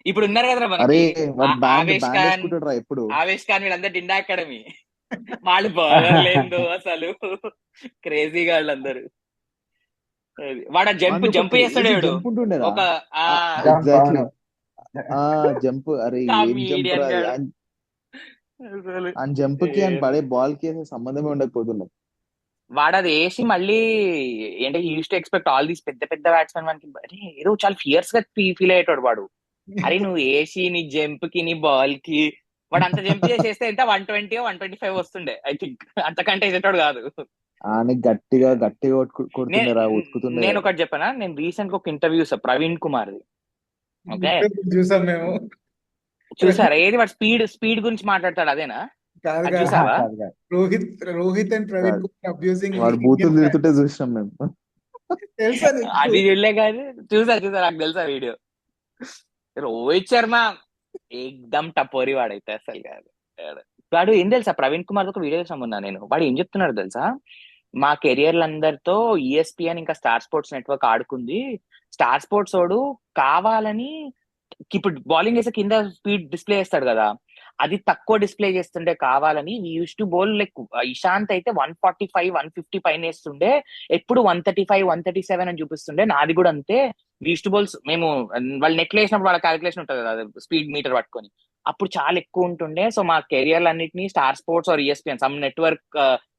[SPEAKER 2] ఇప్పుడు ఉన్నారు కదరా
[SPEAKER 4] అరే
[SPEAKER 2] మనకి
[SPEAKER 4] వాడు బ్యాండ్
[SPEAKER 2] ఆవేశ్ ఖాన్,
[SPEAKER 4] వేసుకుంటాడు ఎప్పుడు.
[SPEAKER 2] ఆవేశ్ ఖాన్ వీళ్ళందరూ డిండా అకాడమీ. వాళ్ళు బౌలర్లేందో అసలు క్రేజీగా వాళ్ళందరూ. వాడు జంప్ చేస్తాడు వీడు.
[SPEAKER 4] జంప్ ఉంటుండేదా?
[SPEAKER 2] ఒక
[SPEAKER 4] ఎగ్జాక్ట్లీ జంప్. అరే ఏం జంప్
[SPEAKER 2] comedian
[SPEAKER 4] రా.
[SPEAKER 2] గాడు. అసలు
[SPEAKER 4] ఆ జంప్ కి అని పడే బాల్ కి అసలు సంబంధమే ఉండకపోతుండే.
[SPEAKER 2] వాడు అది వేసి మళ్ళీ అంటే use to expect all these పెద్ద పెద్ద బ్యాట్స్మెన్ మనకి అరే ఏదో చాలా ఫియర్స్ గా ఫీల్ అయ్యేటాడు వాడు. అరే నువ్వు వేసి నీ జంప్ కి నీ బాల్ కి వాడు అంత జంప్ చేసేస్తే ఎంత 120 125 వస్తుండే ఐ థింక్. అంతకంటే వేసేటాడు కాదు.
[SPEAKER 4] అని గట్టిగా కొడుతుండేరా, ఉతుకుతుండే.
[SPEAKER 2] నేను ఒకటి చెప్పనా, నేను రీసెంట్ గా ఒక interview Praveen Kumar the. Okay,
[SPEAKER 1] చూసాం మేము.
[SPEAKER 2] చూసారా? ఏది వాడు స్పీడ్ గురించి మాట్లాడతాడు అదేనా?
[SPEAKER 1] కాదు
[SPEAKER 2] అది
[SPEAKER 1] కాదు.
[SPEAKER 2] చూసావా?
[SPEAKER 1] రోహిత్ అండ్ ప్రవీణ్ కుమార్ అబ్యూజింగ్
[SPEAKER 4] వాడు బూతులు తిడుతుంటే చూసినాం మేము.
[SPEAKER 1] తెలుసా నీకు?
[SPEAKER 2] అది చూడలే కానీ చూసా నాకు తెలుసా వీడియో. రోహిత్ శర్మ ఏకదమ్ టపోరి వాడైతే అసలు కాదు. వాడు ఏం తెలుసా, ప్రవీణ్ కుమార్ ఒక వీడియో చూసాం నేను. వాడు ఏం చెప్తున్నాడు తెలుసా, మా కెరియర్లందరితో ఈఎస్పిఎన్ ఇంకా స్టార్ స్పోర్ట్స్ నెట్వర్క్ ఆడుకుంది. స్టార్ స్పోర్ట్స్ వాడు కావాలని ఇప్పుడు బౌలింగ్ వేసే కింద స్పీడ్ డిస్ప్లే చేస్తాడు కదా, అది తక్కువ డిస్ప్లే చేస్తుండే కావాలని. Use to bowl like Ishant అయితే 145 150 పైన వేస్తుండే, ఎప్పుడు 135 137 అని చూపిస్తుండే. నాది కూడా అంతే. యూస్ టు బౌల్స్ మేము వాళ్ళు నెట్ వేసినప్పుడు వాళ్ళ క్యాలిక్యులేషన్ ఉంటుంది కదా, స్పీడ్ మీటర్ పట్టుకొని, అప్పుడు చాలా ఎక్కువ ఉంటుండే. సో మా కెరియర్ అన్నిటిని Star Sports or ESPN some network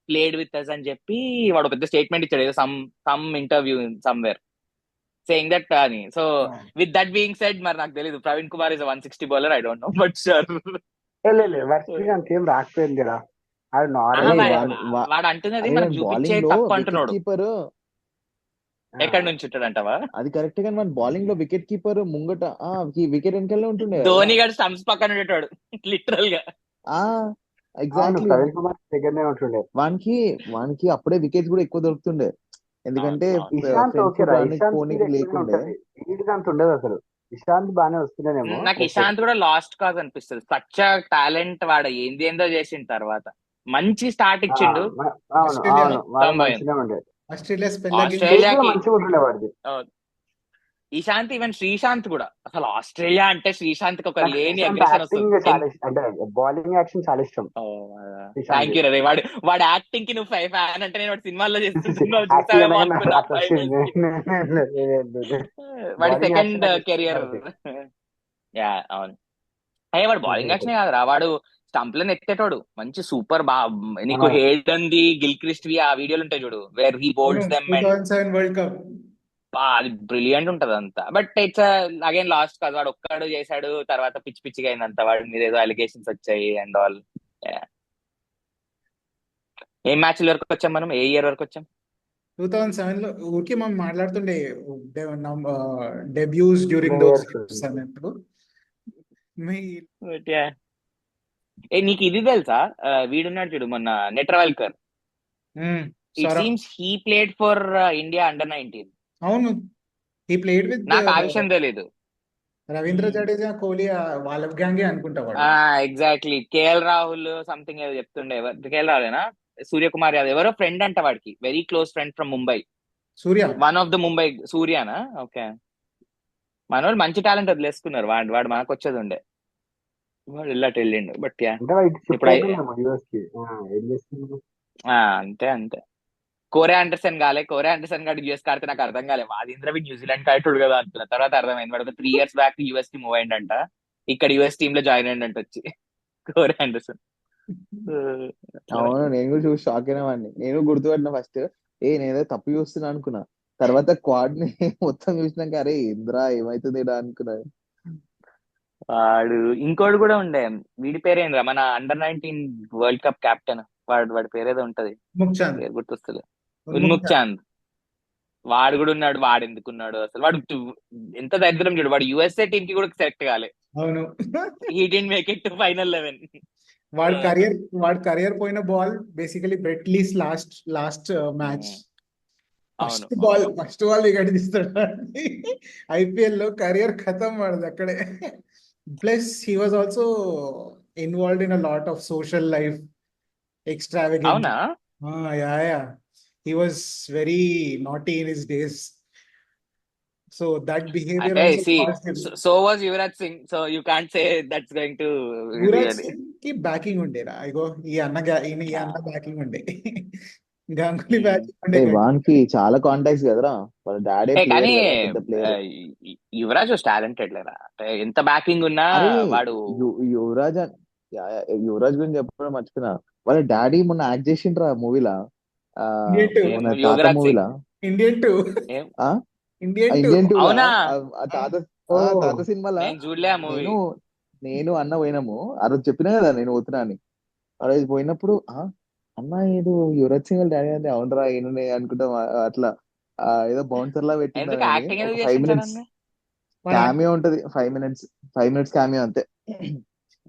[SPEAKER 2] played with us అని చెప్పి వాడు పెద్ద స్టేట్మెంట్ ఇచ్చాడు some interview somewhere saying that అని. So with that being said, మరి నాకు తెలియదు Praveen Kumar is 160 bowler, I don't know, but sure
[SPEAKER 3] అంతేం రాకపోయింది కదా. అది
[SPEAKER 2] వాడు అంటున్నది మనకు చూపించే తప్పు అంటున్నాడు. ఎక్కడి నుంచి ఉంటాడంటవా?
[SPEAKER 4] అది కరెక్ట్ కానీ మన బౌలింగ్ లో వికెట్ కీపర్ ముంగట వికెట్ వెనకాలనే ఉంటుండే కదా.
[SPEAKER 2] ధోని గారు స్టంప్స్ పక్కన ఉండేటాడు లిటరల్ గా.
[SPEAKER 3] అవును,
[SPEAKER 4] ఎగ్జాక్ట్లీ.
[SPEAKER 3] ప్రవీణ్ కుమార్ దగ్గరనే ఉంటుండే.
[SPEAKER 4] వానికి అప్పుడే వికెట్స్ కూడా ఎక్కువ దొరుకుతుండే, ఎందుకంటే
[SPEAKER 3] ఇషాంత్
[SPEAKER 4] ఫ్రంట్
[SPEAKER 3] ఓకేరా,
[SPEAKER 4] ఫుట్ రన్
[SPEAKER 3] ఇషాంత్
[SPEAKER 4] పోనీకి
[SPEAKER 3] స్పీడ్ ఎక్కువనే
[SPEAKER 4] లేకుండే.
[SPEAKER 3] ఉంటది, స్పీడ్ గా అంత ఉండదు అసలు. ఇషాంత్ బాగానే వస్తుండేనేమో
[SPEAKER 2] నాకు
[SPEAKER 3] ఓకే.
[SPEAKER 2] ఇషాంత్ కూడా లాస్ట్ కాజ్ అనిపిస్తుంది. సచ్ టాలెంట్ వాడు ఏంది ఏందో చేసిన తర్వాత మంచి స్టార్ట్ ఇచ్చిండు.
[SPEAKER 3] అవును
[SPEAKER 1] ఆస్ట్రేలియా
[SPEAKER 3] అవును, వాడు
[SPEAKER 2] తొంభై
[SPEAKER 3] మంచిగా ఉండేది.
[SPEAKER 1] ఆస్ట్రేలియా స్పెల్ అగేన్స్ట్
[SPEAKER 3] స్టేజ్ కూడా
[SPEAKER 2] ఆస్ట్రేలియాకి
[SPEAKER 3] మంచిగా ఉంటుండే వాడిది.
[SPEAKER 2] ఇషాంత్, ఈవెన్ శ్రీశాంత్ కూడా. అసలు ఆస్ట్రేలియా అంటే శ్రీశాంత్ కి ఒక
[SPEAKER 3] నాకు
[SPEAKER 2] లేని
[SPEAKER 3] శ్రీశాంత్
[SPEAKER 2] అగ్రెషన్
[SPEAKER 3] యాక్టింగ్
[SPEAKER 2] వస్తుంది.
[SPEAKER 3] చాలా ఇష్టం, అంటే బౌలింగ్ యాక్షన్ చాలా ఇష్టం
[SPEAKER 2] థ్యాంక్
[SPEAKER 3] శ్రీశాంత్.
[SPEAKER 2] యూ రవి. వాడు యాక్టింగ్ కి నువ్వు ఫ్యాన్ అంటే నేను వాడు సినిమాల్లో చేస్తుంటున్నావు
[SPEAKER 3] యాక్టింగ్
[SPEAKER 2] చూసావేమో
[SPEAKER 3] అనగా
[SPEAKER 2] అనుకున్నా
[SPEAKER 3] అట్లా
[SPEAKER 2] 5 minutes కి. వాడి
[SPEAKER 3] బౌలింగ్ యాక్షన్
[SPEAKER 2] సెకండ్
[SPEAKER 3] నాకు ఇష్టం
[SPEAKER 2] కెరియర్.
[SPEAKER 3] కాబట్టి.
[SPEAKER 2] యా అవును. అయ్యే వాడు బౌలింగ్ యాక్షన్ కాదు రా, వాడు స్టంప్లను ఎత్తేటోడు మంచి సూపర్ నీకు హేడన్ ది గిల్క్రిస్ట్ వి ఆ వీడియోలు ఉంటాయి చూడు, where he bolts them and
[SPEAKER 1] 2007 world cup.
[SPEAKER 2] అది బ్రిలియంట్ ఉంటది అంతా. బట్ ఇట్స్ అగైన్ లాస్ట్ కాదు, వాడు ఒక్కడు చేశాడు, తర్వాత పిచ్చి పిచ్చిగా అయిందంత. వాడి మీద ఏదో అలిగేషన్స్ వచ్చాయి అండ్ ఆల్. ఏ మ్యాచ్ వరకు వచ్చాం మనం, ఏ ఇయర్ వరకు వచ్చాం?
[SPEAKER 1] 2007 లో ఊరికే మనం మాట్లాడుతుండే డెబ్యూస్ డ్యూరింగ్ దోస్ ఇయర్స్ అన్నప్పుడు.
[SPEAKER 2] But yeah. నీకు ఇది తెలుసా, వీడున్నాడు చూడు మొన్న Netravalkar. It seems he played for India under nineteen.
[SPEAKER 1] అవును, హీ ప్లేడ్ విత్
[SPEAKER 2] నాకు ఆ విషయం తెలీదు.
[SPEAKER 1] రవీంద్ర జడేజా, కోహ్లీ వాళ్ళ గ్యాంగే అనుకుంటా వాడు.
[SPEAKER 2] ఎగ్జాక్ట్లీ. కేఎల్ రాహుల్ సంథింగ్ ఏదో చెప్తుండే. కేఎల్ రాహులేనా, సూర్యకుమార్ యాదవ్ ఎవరో ఫ్రెండ్ అంట వాడికి, very close friend from Mumbai.
[SPEAKER 1] Surya,
[SPEAKER 2] one of the Mumbai. సూర్యానా? ఓకే. మన వాళ్ళు మంచి టాలెంట్ వదిలేసుకున్నారు. వాడు మనకు వచ్చేది ఉండే, వాడు ఇల్లట వెళ్ళిండు. బట్ యా, ఇప్పుడు అంతే అంతే. కోరే ఆండర్సన్ కాలే, కోరే ఆండర్సన్ గారు యూఎస్ కాడితే నాకు అర్థం కాలే. వాదింద్ర వీడు న్యూజిలాండ్ కాయటోడు కదా అనుకున్న, తర్వాత అర్థమైంది వాడు 3 years బ్యాక్ యూఎస్ కి మూవ్ అయిందంట, ఇక్కడ యూఎస్ టీమ్ లో జాయిన్ అయ్యిందంట వచ్చి కోరే ఆండర్సన్.
[SPEAKER 4] అవును, నేను కూడా చూసి షాక్ అయిన వాడిని. నేను గుర్తుపట్టిన ఫస్ట్, నేనేదో తప్పు చూస్తున్నా అనుకున్నా. తర్వాత క్వాడ్ ని మొత్తం చూసినాక అరే ఇంద్రా ఏమైతుంది ఈడ అనుకున్నా.
[SPEAKER 2] వాడు ఇంకోటి కూడా ఉండే, వీడి పేరేంద్రా, మన అండర్-19 వరల్డ్ కప్ కెప్టెన్. వాడి పేరేదో ఉంటది, పేరు గుర్తొస్తుంది. ఉన్ముక్ చాంద్. వాడు కూడా ఉన్నాడు. వాడు ఎందుకున్నాడు అసలు? వాడు ఎంత దరిద్రం చూడు, వాడు యుఎస్ఏ టీమ్ కి కూడా సెలెక్ట్ కాలే.
[SPEAKER 1] అవును,
[SPEAKER 2] he didn't make it to final 11.
[SPEAKER 1] వాడి కెరియర్ పోయిన ball basically Brett Lee's last match. First ball wicket తీస్తాడు ఐపీఎల్ లో. కెరియర్ ఖతం వాడదు అక్కడే. Plus he was also involved in a lot of social life extravagant.
[SPEAKER 2] అవునా?
[SPEAKER 1] Yeah. He was very naughty in his days. So that behavior also caused him.
[SPEAKER 2] So was Yuvraj Singh. So you can't say that's going to.
[SPEAKER 1] Yuvraj Singh ki backing ఉండేరా, ఇగో ఈ అన్న backing ఉండే. Ganguly backing ఉండే.
[SPEAKER 4] వానికి చాలా contacts కదరా, వాళ్ళ daddy
[SPEAKER 2] కానీ
[SPEAKER 4] పెద్ద ప్లేయర్.
[SPEAKER 2] యువరాజ్ టాలెంటెడ్ లేరా, ఎంత బ్యాకింగ్ ఉన్నా వాడు.
[SPEAKER 4] యువరాజ్ గురించి చెప్పడం మర్చిపోయినా, వాళ్ళ డాడీ మొన్న యాక్ట్ చేసిండ్రా మూవీలా, మూవీలా ఇండియన్ టూ. తాత సినిమాలా నేను అన్న పోయినాము. ఆ రోజు చెప్పినా కదా నేను పోతున్నా అని. ఆ రోజు పోయినప్పుడు అన్న ఏదో యువరాజ్ సింగ్ వాళ్ళ డాడీ అంటే అవునరా ఈయననే అనుకుంటాం. అట్లా ఏదో బౌన్సర్ లా పెట్టింది. 5 minutes క్యామియో ఉంటది, 5 minutes క్యామియో అంతే.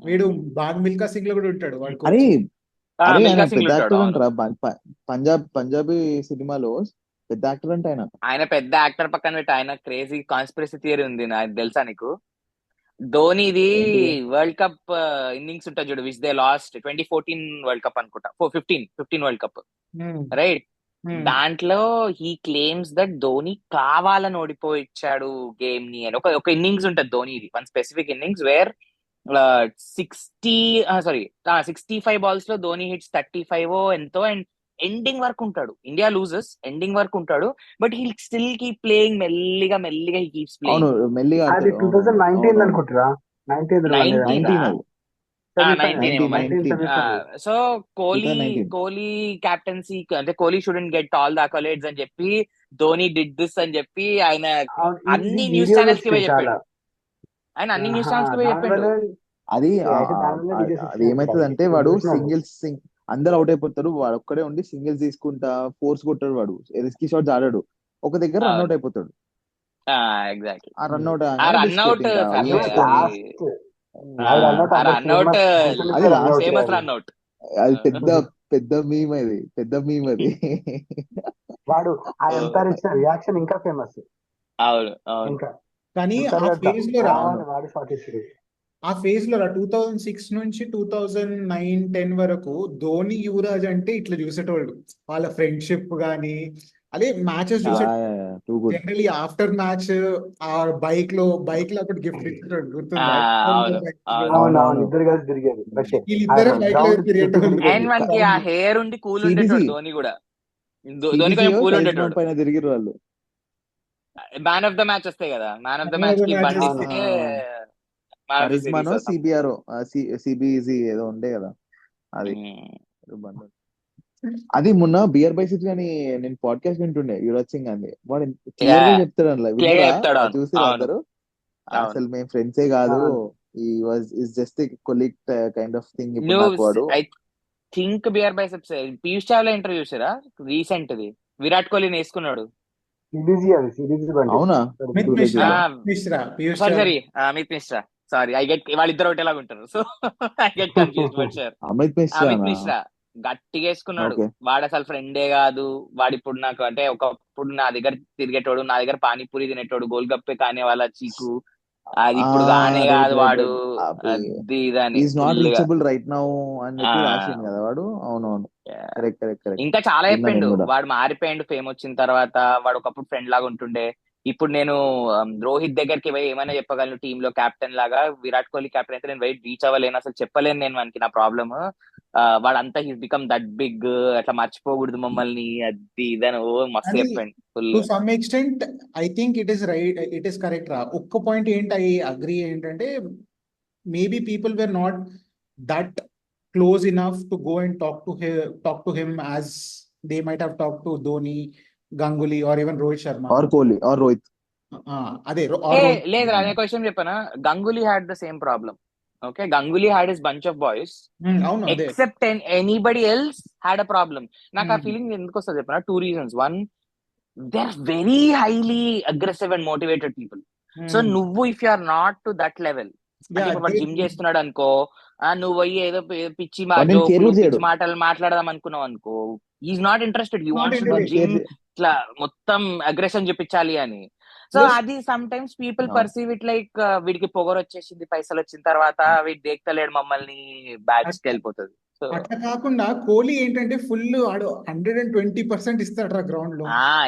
[SPEAKER 1] వీడు బాగ్ మిల్కా సింగ్ లో కూడా ఉంటాడు.
[SPEAKER 4] అరే ఆయన పెద్ద యాక్టర్ అంటారా, పంజాబీ సినిమాలో పెద్ద యాక్టర్ అంటే ఆయన
[SPEAKER 2] పెద్ద యాక్టర్ పక్కన పెట్టి ఆయన క్రేజీ కాన్స్పిరసీ థియరీ ఉంది, నాకు తెలుసా నీకు? ధోనిది వరల్డ్ కప్ ఇన్నింగ్స్ ఉంటుంది చూడు, which they last 2014 world cup అనుకుంటా, 15 వరల్డ్ కప్ రైట్. దాంట్లో హీ క్లెయిమ్స్ దట్ ధోని కావాలని ఓడిపోయిచ్చాడు గేమ్ ని అని. ఒక ఇన్నింగ్స్ ఉంటుంది ధోనిది, one specific innings where 65 balls లో ధోని హిట్స్ 35 ఎంతో, అండ్ ఎండింగ్ వరకు ఉంటాడు. ఇండియా లూజెస్, ఎండింగ్ వరకు ఉంటాడు, but he still keep playing. మెల్లిగా హీ కీప్స్ ప్లేయింగ్.
[SPEAKER 3] అది 2019 అనుకుంటారా,
[SPEAKER 2] 19 సో కోహ్లీ క్యాప్టెన్సీ అంటే Kohli shouldn't get all the accolades అని చెప్పి ధోని డిడ్ దిస్ అని చెప్పి ఆయన అన్ని న్యూస్ ఛానల్స్ కి చెప్పాడు.
[SPEAKER 4] అది ఏమైతుంది అంటే, వాడు సింగిల్స్ అందరు అవుట్ అయిపోతారు, వాడు ఒక్కడే ఉండి సింగిల్స్ తీసుకుంటా ఫోర్స్ కొట్టాడు. వాడు రిస్కీ షాట్స్ ఆడాడు. ఒక దగ్గర
[SPEAKER 2] అవును
[SPEAKER 4] రన్అట్ అయిపోతాడు.
[SPEAKER 2] ఎగ్జాక్ట్లీ.
[SPEAKER 4] ఆ రన్అట్
[SPEAKER 2] ఆ
[SPEAKER 4] కాగానే
[SPEAKER 2] రన్అట్
[SPEAKER 4] బిస్కెట్ ఇంకా
[SPEAKER 3] అది
[SPEAKER 2] సర్లే
[SPEAKER 3] కూడా
[SPEAKER 4] ఊహించుకొని
[SPEAKER 3] లాస్ట్ అది రన్అట్
[SPEAKER 2] ఆ
[SPEAKER 3] అందరు
[SPEAKER 2] రన్అట్
[SPEAKER 3] సోషల్
[SPEAKER 4] అది
[SPEAKER 3] మీడియా
[SPEAKER 4] లాస్ట్.
[SPEAKER 3] రన్అట్
[SPEAKER 2] ఫేమస్
[SPEAKER 3] అది
[SPEAKER 2] రన్అట్.
[SPEAKER 4] అది పెద్ద మీమ్ అది, పెద్ద మీమ్ అది.
[SPEAKER 3] వాడు ఆ ఎంపైర్ ఇచ్చిన రియాక్షన్ ఇంకా ఫేమస్.
[SPEAKER 2] అవును అవును
[SPEAKER 3] ఇంకా
[SPEAKER 1] కానీ
[SPEAKER 3] ఎంపైర్
[SPEAKER 1] ఆ
[SPEAKER 3] గారు
[SPEAKER 1] ఫేజ్ లో రా
[SPEAKER 4] అవును.
[SPEAKER 3] వాడు షాట్ ఇచ్చాడు.
[SPEAKER 1] ఆ ఫేజ్ లో 2006 నుంచి 2009-10 వరకు ధోని యువరాజ్ అంటే ఇట్లా చూసేటోళ్ళు. వాళ్ళ ఫ్రెండ్షిప్ గానీ అదే మ్యాచెస్
[SPEAKER 2] అవును
[SPEAKER 1] చూసేటోళ్ళు.
[SPEAKER 4] Too good.
[SPEAKER 1] Generally after match ఆ బైక్ లో ఒకటి గిఫ్ట్ ఇచ్చేటోడు గుర్తుందా?
[SPEAKER 2] అవును
[SPEAKER 1] బైక్ లో
[SPEAKER 2] అవును.
[SPEAKER 3] అవును అవును
[SPEAKER 4] అవునవును.
[SPEAKER 3] ఇద్దరు కలిసి తిరిగేది ఓకే.
[SPEAKER 1] వీళ్ళిద్దరే బైక్ లో
[SPEAKER 3] గ్రౌండ్ చుట్టూ
[SPEAKER 1] తిరిగేటోళ్ళు.
[SPEAKER 2] అండ్
[SPEAKER 3] తిరిగేది.
[SPEAKER 2] మనకి ఆ హెయిర్ ఉండి కూల్
[SPEAKER 4] సిబిసి
[SPEAKER 2] ఉండేటోడు ధోని కూడా. ధోని
[SPEAKER 4] సిబిసి
[SPEAKER 2] కొంచెం కూల్
[SPEAKER 4] కరిజ్మా
[SPEAKER 2] ఉండేటోడు.
[SPEAKER 4] పైన తిరిగిరు వాళ్ళు.
[SPEAKER 2] మ్యాన్ ఆఫ్ ద మ్యాచ్ వస్తాయి కదా, మ్యాన్ ఆఫ్ ద మ్యాచ్ కి
[SPEAKER 1] మ్యాచ్
[SPEAKER 2] బండి
[SPEAKER 3] అవును
[SPEAKER 2] ఇస్తే మ్యాన్ ఆఫ్ ద సిరీస్
[SPEAKER 4] కరిజ్మానో సిబిఆర్ సిబిసి ఏదో ఉండే కదా అది. బండి. అది మొన్న బియర్ బైసిక్స్ అని నేను పాడ్కాస్ట్ వింటుండే, యువరాజ్ సింగ్ అని. వాడు క్లియర్ గా చెప్తాడు అందులో,
[SPEAKER 2] క్లియర్ గా
[SPEAKER 4] విన్నారా?
[SPEAKER 2] చెప్తాడు. అవును
[SPEAKER 4] చూసిరా
[SPEAKER 2] అవును
[SPEAKER 4] అందరూ?
[SPEAKER 2] అవును.
[SPEAKER 4] అసలు మేము ఫ్రెండ్సే కాదు,
[SPEAKER 3] అవును
[SPEAKER 4] is just colleague kind of thing ఇప్పుడు
[SPEAKER 2] నువ్వు
[SPEAKER 4] నాకు వాడు.
[SPEAKER 2] I think BR biceps Piyush Chawla interview చూసారా రీసెంట్ ది? విరాట్ కోహ్లీని వేసుకున్నాడు.
[SPEAKER 3] సిరీస్ అది సిరీస్ బండి
[SPEAKER 4] అవునా?
[SPEAKER 1] అమిత్
[SPEAKER 4] చూడలేదు
[SPEAKER 1] మిశ్రా
[SPEAKER 4] చూడలేదు.
[SPEAKER 1] Piyush
[SPEAKER 2] sorry
[SPEAKER 1] Chawla.
[SPEAKER 2] Sorry Amit Mishra. Sorry I get, వాళ్ళిద్దరు ఒకటేలాగా ఉంటారు so I get confused. But sure
[SPEAKER 4] Amit
[SPEAKER 2] Amit
[SPEAKER 4] మిశ్రానా?
[SPEAKER 2] మిశ్రా గట్టిగా వేసుకున్నాడు.
[SPEAKER 4] ఓకే.
[SPEAKER 2] వాడు అసలు ఫ్రెండే కాదు. వాడు ఇప్పుడు నాకు అంటే ఒకప్పుడు నా దగ్గర తిరిగేటోడు, నా దగ్గర పానీపూరి తినేటోడు, గోల్గప్పే కానే వాళ్ళ చీకు. అది ఇప్పుడు కానే
[SPEAKER 4] రైట్
[SPEAKER 2] కాదు
[SPEAKER 4] రైట్
[SPEAKER 2] వాడు.
[SPEAKER 4] రైట్.
[SPEAKER 2] అది ఇదని
[SPEAKER 4] ఈజ్ నాట్
[SPEAKER 2] ఫుల్ గా.
[SPEAKER 4] రీచబుల్ రైట్ నౌ అని
[SPEAKER 2] ఆ
[SPEAKER 4] చెప్పి రాసిండు కదా వాడు. అవునవును. Correct correct correct.
[SPEAKER 2] ఇంకా చాలా
[SPEAKER 4] విన్నా
[SPEAKER 2] చెప్పిండు.
[SPEAKER 4] నేను కూడా.
[SPEAKER 2] వాడు మారిపోయిండు ఫేమ్ వచ్చిన తర్వాత. వాడు ఒకప్పుడు ఫ్రెండ్ లాగా ఉంటుండే. ఇప్పుడు నేను రోహిత్ దగ్గరికి పోయి ఏమైనా చెప్పగలను టీమ్ లో కెప్టెన్ లాగా. విరాట్ కోహ్లీ కెప్టెన్ అయితే నేను వెయిట్ రీచ్ అవ్వలేను, అసలు చెప్పలేను నేను మనకి నా ప్రాబ్లమ్. వాడంతా హీస్ బికమ్ దట్ బిగ్, అట్లా మర్చిపోకూడదు మమ్మల్ని, అది ఇదని ఓ మస్తు
[SPEAKER 1] కానీ
[SPEAKER 2] చెప్పిండు full.
[SPEAKER 1] To some extent I think it is right, it is correct రా. ఒక్క పాయింట్ ఏంటి ఐ అగ్రీ ఏంటంటే maybe people were not that close enough to go and talk to him as they might have talk to Dhoni, Ganguly or even Rohit Sharma.
[SPEAKER 4] Or Kohli or Rohit.
[SPEAKER 1] అదే
[SPEAKER 2] ఏ
[SPEAKER 1] or Rohit.
[SPEAKER 2] లేదురా, నేను question చెప్పానా? Ganguly had the same problem. Okay, Ganguly had his bunch of boys,
[SPEAKER 1] అవును అదే.
[SPEAKER 2] Except anybody else had a problem. నాకు ఆ feeling ఎందుకు వస్తుంది చెప్పనా? 2 reasons. One, they're very highly aggressive and motivated people. So నువ్వు if you are not to that level, అంటే ఇప్పుడు వాడు జిమ్ చేస్తున్నాడు అనుకో, నువ్వు పోయి ఏదో పిచ్చి
[SPEAKER 4] వాడు నేను కేర్
[SPEAKER 2] జోకులు
[SPEAKER 4] కూడా చేయడు.
[SPEAKER 2] పిచ్చి మాటలు మాట్లాడదాం అనుకున్నావు అనుకో, is not interested. He
[SPEAKER 1] not
[SPEAKER 2] wants to do
[SPEAKER 1] interested.
[SPEAKER 2] Gym,
[SPEAKER 4] care
[SPEAKER 2] ఇట్లా మొత్తం అగ్రెషన్ చూపించాలి అని. సో
[SPEAKER 1] ప్లస్
[SPEAKER 2] అది some times people perceive it like వీడికి పొగరు వచ్చేసింది, పైసలు వచ్చిన తర్వాత వీడు దేక్తలేడు మమ్మల్ని, బ్యాచ్ కి వెళ్ళిపోతుంది. సో
[SPEAKER 1] అట్లా కాకుండా కోహ్లీ ఏంటంటే ఫుల్ ఆడు 120% ఇస్తాడు గ్రౌండ్ లో.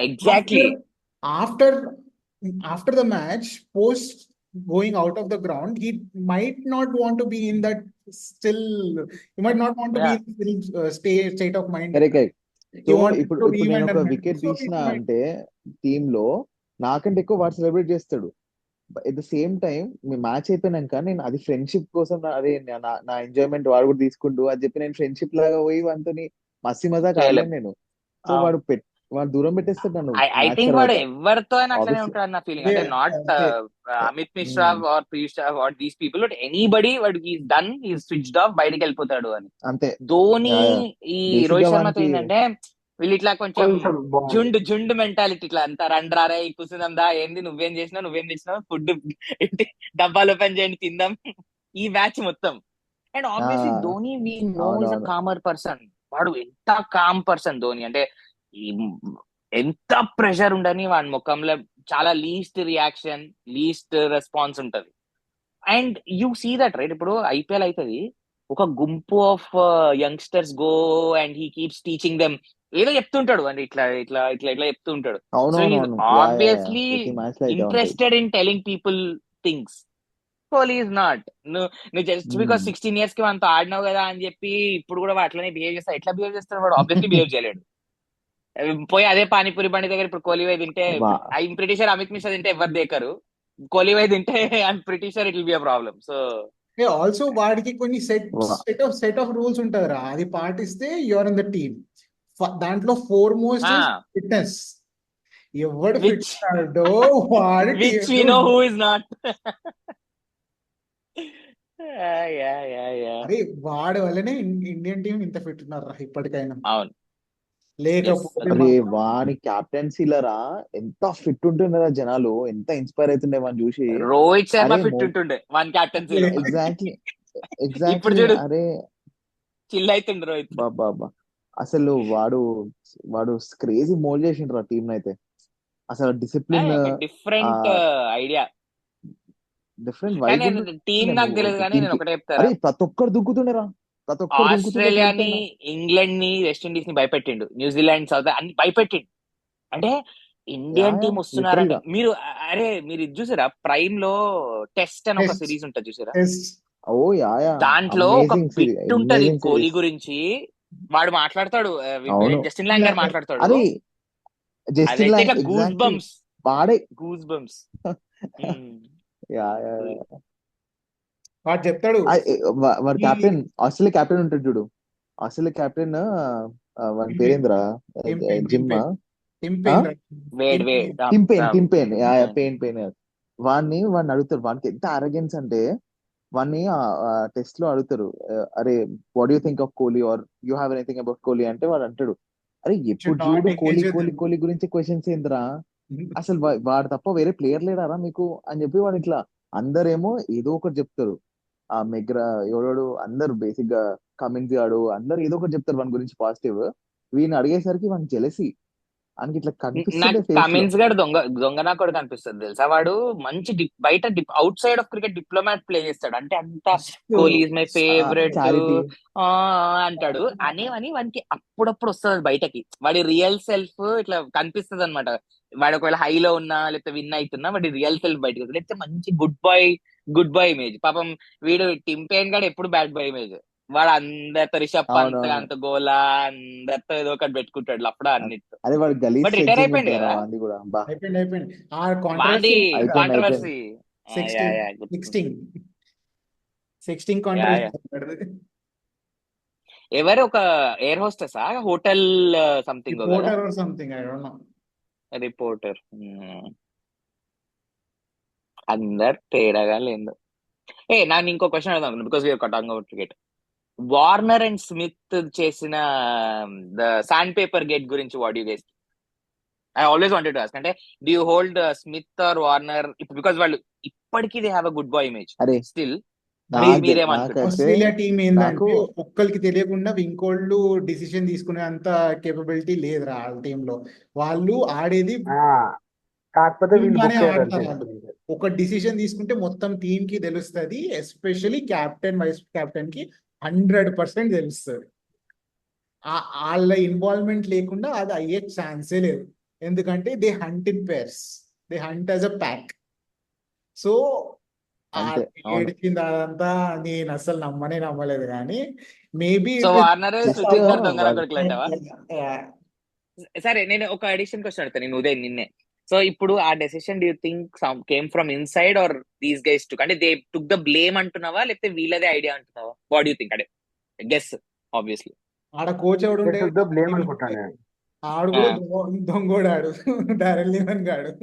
[SPEAKER 2] Exactly.
[SPEAKER 1] After after the match, post going out of the ground, he might not want to be in that still, he might not want to be in state of mind.
[SPEAKER 4] Correct.
[SPEAKER 1] He
[SPEAKER 4] so
[SPEAKER 1] wanted
[SPEAKER 4] ఇప్పుడు
[SPEAKER 1] to
[SPEAKER 4] ఇప్పుడు నేను
[SPEAKER 1] rewind
[SPEAKER 4] ఒక
[SPEAKER 1] and
[SPEAKER 4] wicket
[SPEAKER 1] so
[SPEAKER 4] తీసిన
[SPEAKER 1] people might.
[SPEAKER 4] అంటే team లో నాకంటే ఎక్కువ వాడు సెలబ్రేట్ చేస్తాడు. At the same time me match అయిపోయినాక నేను అది ఫ్రెండ్షిప్ కోసం అదే నా ఎంజాయ్మెంట్ వాడు కూడా తీసుకుంటూ అని చెప్పి నేను ఫ్రెండ్షిప్ లాగా పోయి వాడితో మస్తీ మజాక్
[SPEAKER 2] చేయలేం.
[SPEAKER 4] ఆడలేను నేను. సో వాడు దూరం పెట్టేస్తాడు నన్ను
[SPEAKER 2] ఐ
[SPEAKER 4] మ్యాచ్
[SPEAKER 2] థింక్ వాడు
[SPEAKER 4] తర్వాత.
[SPEAKER 2] ఎవరితో అయినా అట్లనే
[SPEAKER 4] ఆబ్వియస్లీ.
[SPEAKER 2] ఉంటాడు నా ఫీలింగ్. అంటే not Amit Mishra or Piyush or these people, but anybody వాడు he's done, he's switched off, బయటికి వెళ్ళిపోతాడు అని.
[SPEAKER 4] అంతే.
[SPEAKER 2] ధోని, ఈ
[SPEAKER 4] బేసిక్ గా
[SPEAKER 2] రోహిత్ శర్మతో
[SPEAKER 4] వానికి
[SPEAKER 2] ఏంటంటే వీళ్ళు ఇట్లా కొంచెం
[SPEAKER 3] బాగుంది.
[SPEAKER 2] జుండ్ మెంటాలిటీ, ఇట్లా అంతా రండ్రారే కూర్చుందాం దా, ఏంది నువ్వేం చేసినావు ఫుడ్ డబ్బాలు ఓపెన్ చేయండి తిందాం, ఈ బ్యాచ్ మొత్తం. And obviously Dhoni we know is a
[SPEAKER 4] అవునవును.
[SPEAKER 2] Calmer person. వాడు ఎంత కామ్ పర్సన్ ధోని అంటే, ఈ ఎంత ప్రెషర్ ఉండని వాడి ముఖంలో చాలా లీస్ట్ రియాక్షన్, లీస్ట్ రెస్పాన్స్ ఉంటది. And you see that right. ఇప్పుడు ఐపీఎల్ అవుతుంది, ఒక గుంపు of youngsters go and he keeps teaching them, ఏదో చెప్తుంటాడు అంటే ఇట్లా ఇట్లా ఇట్లా ఇట్లా చెప్తూ ఉంటాడు. సో ఈజ్
[SPEAKER 4] అవునవునవును.
[SPEAKER 2] ఆబ్వియస్లీ
[SPEAKER 4] ప్రతి మ్యాచ్ లో అయితే ఉంటది.
[SPEAKER 2] Interested in telling people things. Kohli is not. నువ్వు జస్ట్ బికాస్ 16 years కి మనతో ఆడినావు కదా అని చెప్పి ఇప్పుడు కూడా వాడు అట్లనే బిహేవ్ చేస్తా. ఎట్లా బిహేవ్ చేస్తాడు వాడు? ఆబ్వియస్లీ బిహేవ్ చేయలేడు. పోయి అదే పానీపూరి బండి దగ్గర ఇప్పుడు కోహ్లీ వై తింటే, I'm pretty sure Amit Mishra తింటే ఎవరు దేకరు. కోహ్లీ వై తింటే I'm pretty sure it will be a problem. So
[SPEAKER 1] also వాడికి కొన్ని సెట్ ఆఫ్ రూల్స్ ఉంటారా, అది పాటిస్తే యూఆర్ ఇన్ ద టీమ్. దాంట్లో ఫోర్మోస్ట్ ఫిట్నెస్. ఎవడు ఫిట్ ఉన్నాడో వాడి
[SPEAKER 2] which we know who is not.
[SPEAKER 1] అరే వాడి వల్లనే ఇండియన్ టీం ఇంత ఫిట్ ఉన్నారు ఇప్పటికైనా.
[SPEAKER 2] అవును
[SPEAKER 1] లేకపోతే
[SPEAKER 4] అరే
[SPEAKER 1] మాత్రం
[SPEAKER 4] వాని క్యాప్టెన్సీలరా ఎంత ఫిట్ ఉంటుండరా జనాలు, ఎంత ఇన్స్పైర్ అవుతుండే వాడిని చూసి.
[SPEAKER 2] రోహిత్ శర్మ
[SPEAKER 4] అరే
[SPEAKER 2] ఫిట్ ఉంటుండే వన్ క్యాప్టెన్సీలో.
[SPEAKER 4] ఎగ్జాక్ట్లీ
[SPEAKER 2] ఇప్పుడు
[SPEAKER 4] ఎగ్జాక్ట్లీ
[SPEAKER 2] చూడు
[SPEAKER 4] అరే
[SPEAKER 2] చిల్ అవుతుండే రోహిత్.
[SPEAKER 4] బాబా అసలు వాడు వాడు క్రేజీ మోల్డ్ చేసిండ్రు ఆ టీం అయితే. అసలు డిసిప్లిన్
[SPEAKER 2] ఒక
[SPEAKER 4] ఆ
[SPEAKER 2] డిఫరెంట్ ఐడియా.
[SPEAKER 4] డిఫరెంట్
[SPEAKER 2] కానీ
[SPEAKER 4] వైబ్
[SPEAKER 2] టీం
[SPEAKER 4] ఉంటుండే
[SPEAKER 2] నాకు తెలియదు కానీ
[SPEAKER 4] టీమ్
[SPEAKER 2] నేను
[SPEAKER 4] కి.
[SPEAKER 2] ఒకటే చెప్తారా,
[SPEAKER 4] అరే ప్రతి ఒక్కరు దుంకుతుండేరా, ప్రతి ఒక్కరు దుంకుతుండే
[SPEAKER 2] ఆస్ట్రేలియాని,
[SPEAKER 4] గెలిపోయినా.
[SPEAKER 2] ఇంగ్లాండ్ ని, వెస్టిండీస్ ని భయపెట్టిండు, న్యూజిలాండ్, సౌత్ అన్ని భయపెట్టిండు. అంటే
[SPEAKER 4] yeah
[SPEAKER 2] Indian
[SPEAKER 4] yeah
[SPEAKER 2] team
[SPEAKER 4] literal
[SPEAKER 2] వస్తున్నారంటే
[SPEAKER 4] గా.
[SPEAKER 2] మీరు అరే మీరు ఇది చూసారా, ప్రైమ్ లో టెస్ట్ అని ఒక
[SPEAKER 1] టెస్ట్
[SPEAKER 2] సిరీస్ ఉంటుంది చూసారా,
[SPEAKER 1] టెస్ట్
[SPEAKER 4] ఓ యా యా
[SPEAKER 2] దాంట్లో ఒక
[SPEAKER 4] అమేజింగ్ సిరీస్,
[SPEAKER 2] బిట్ ఉంటది
[SPEAKER 4] అమేజింగ్
[SPEAKER 2] కోహ్లీ
[SPEAKER 4] సిరీస్.
[SPEAKER 2] గురించి. వాడు మాట్లాడతాడు,
[SPEAKER 4] అవును.
[SPEAKER 2] జస్టిన్ లాంగర్ మాట్లాడతాడు.
[SPEAKER 4] అరే జస్టిన్
[SPEAKER 2] అదైతే
[SPEAKER 4] లాంగ్
[SPEAKER 2] ఇట్లా గూస్
[SPEAKER 4] ఎగ్జాక్ట్లీ
[SPEAKER 2] బంప్స్,
[SPEAKER 4] వాడే.
[SPEAKER 2] Goose bumps.
[SPEAKER 4] యా యా
[SPEAKER 1] వాడు చెప్తాడు
[SPEAKER 4] వాడు
[SPEAKER 1] ఈ
[SPEAKER 4] కెప్టెన్, ఆస్ట్రేలియా కెప్టెన్ ఉంటాడు చూడు. ఆస్ట్రేలియా కెప్టెన్ వాడి పేరేంద్రా,
[SPEAKER 1] Tim Paine
[SPEAKER 4] Jim
[SPEAKER 1] Tim Paine
[SPEAKER 2] Wade Wade
[SPEAKER 4] Tim Paine Paine వాడిని అడుగుతారు. వానికి ఎంత అరగెన్స్ అంటే వాడిని టెస్ట్ లో అడుగుతారు, అరే what you think of Kohli or you have anything about Kohli అంటే వాడు అంటాడు, అరే ఎప్పుడు
[SPEAKER 1] షుడ్ నాట్
[SPEAKER 4] చూడు
[SPEAKER 1] ఎంగేజ్ విత్
[SPEAKER 4] కోహ్లీ గురించి క్వశ్చన్స్ ఏందిరా, అసలు వాడు తప్ప వేరే ప్లేయర్ లేడారా మీకు అని చెప్పి వాడు ఇట్లా. అందరేమో ఏదో ఒకటి చెప్తారు, ఆ మెగ్రా ఎవడోడు అందరు బేసిక్ గా కమిన్స్ గాడు అందరు ఏదో ఒకటి చెప్తారు వాని గురించి పాజిటివ్. వీడిని అడిగేసరికి వానికి జెలసి అని ఇట్లా కనిపిస్తుండే
[SPEAKER 2] నాకు
[SPEAKER 4] ఫేస్ లో.
[SPEAKER 2] కమిన్స్ గాడు దొంగ నా కొడుకు అనిపిస్తుంది తెలుసా. వాడు మంచి బయట out side of cricket diplomat play చేస్తాడు. అంటే అంత Kohli is my favourite
[SPEAKER 4] charity
[SPEAKER 2] అంటాడు. అనేవని వానికి అప్పుడప్పుడు వస్తుంది బయటకి, వాడి రియల్ సెల్ఫ్ ఇట్లా కనిపిస్తుంది అనమాట. వాడు ఒకవేళ హైలో ఉన్నా లేకపోతే విన్ అవుతున్నా వాడి రియల్ సెల్ఫ్ బయటకి వస్తుంది. లేకపోతే మంచి గుడ్ బాయ్ ఇమేజ్. పాపం వీడు టింపేన్ గాడు ఎప్పుడు బ్యాడ్ బాయ్ ఇమేజ్. వాడు అందరితో రిషబ్ పంత్
[SPEAKER 4] అవునవును.
[SPEAKER 2] అంత గోలా అందరితో ఏదో ఒకటి పెట్టుకుంటాడు లఫడా అన్నిటితో.
[SPEAKER 4] అదే వాడు గలీజ్
[SPEAKER 2] బట్ రిటైర్
[SPEAKER 4] స్లెడ్జింగ్
[SPEAKER 2] అయిపోయింది
[SPEAKER 4] ఉంటుందిరా
[SPEAKER 2] కదా.
[SPEAKER 4] వాంది కూడా బా.
[SPEAKER 1] అయిపోయింది ఆ
[SPEAKER 2] వాంది
[SPEAKER 1] కాంట్రవర్సీ
[SPEAKER 4] అయిపోయింది.
[SPEAKER 2] కాంట్రవర్సీ.
[SPEAKER 1] సిక్స్టీన్ సిక్స్టీన్ కాంట్రవర్సీ
[SPEAKER 2] ఎవరు ఒక ఎయిర్ హోస్టెస్ హోటల్ సంథింగ్ కదా,
[SPEAKER 1] reporter or something I don't know.
[SPEAKER 2] Reporter. అందరు తేడాగా లేదు. నాకు ఇంకో క్వశ్చన్ అడుగుదాం, because we're talking about cricket. Warner and Smith చేసిన ద శాండ్ పేపర్ గేట్ గురించి what you guess? I always wanted to ask. అంటే do you hold Smith or Warner? Because వాళ్ళు ఇప్పటికీ they have a good boy image
[SPEAKER 4] అరే
[SPEAKER 2] still. మీరేమనుకుంటారు?
[SPEAKER 1] Australia team
[SPEAKER 4] నాకు
[SPEAKER 1] ఏంటంటే ఒక్కరికి తెలియకుండా ఇంకోళ్ళు డిసిషన్ తీసుకునే అంత కేపబిలిటీ లేదురా వాళ్ళ టీంలో. వాళ్ళు ఆడేది
[SPEAKER 3] కాకపోతే
[SPEAKER 1] టీమ్
[SPEAKER 3] వీళ్ళు
[SPEAKER 1] గానే
[SPEAKER 3] బుక్
[SPEAKER 1] ఆడతారు. వాళ్ళు ఒక డిసిషన్ తీసుకుంటే మొత్తం టీం కి తెలుస్తుంది, ఎస్పెషల్లీ కెప్టెన్ వైస్ కెప్టెన్ కి 100% తెలుస్తుంది. వాళ్ళ ఇన్వాల్వ్మెంట్ లేకుండా అది అయ్యే ఛాన్సే లేదు. ఎందుకంటే they hunt in pairs, they hunt as a pack. So
[SPEAKER 4] అంతే. అవును.
[SPEAKER 1] ఏడిచింది అదంతా నేను అసలు నమ్మలేదు. కానీ maybe
[SPEAKER 2] so Warner
[SPEAKER 4] Just,
[SPEAKER 2] Smith ఇద్దరు దొంగన
[SPEAKER 4] వాడు
[SPEAKER 2] కొడుకులు అంటావా? సరే నేను ఒక అడిషన్ క్వశ్చన్ అడుగుతాను నేను ఉదయం నిన్నే. సో ఇప్పుడు ఆ decision do you think came from inside or these guys took? అంటే దే టుక్ ద బ్లేమ్ అంటున్నావా లేకపోతే వీళ్ళదే ఐడియా అంటున్నావా? What you think? అంటే గెస్ ఆబ్వియస్లీ.
[SPEAKER 1] ఆడ కోచ్ ఎవడు ఉండే
[SPEAKER 3] బ్లేమ్ అనుకుంటాను నేను.
[SPEAKER 1] ఆడు కూడా దొంగోడాడు డారెల్ లిమన్ గాడు.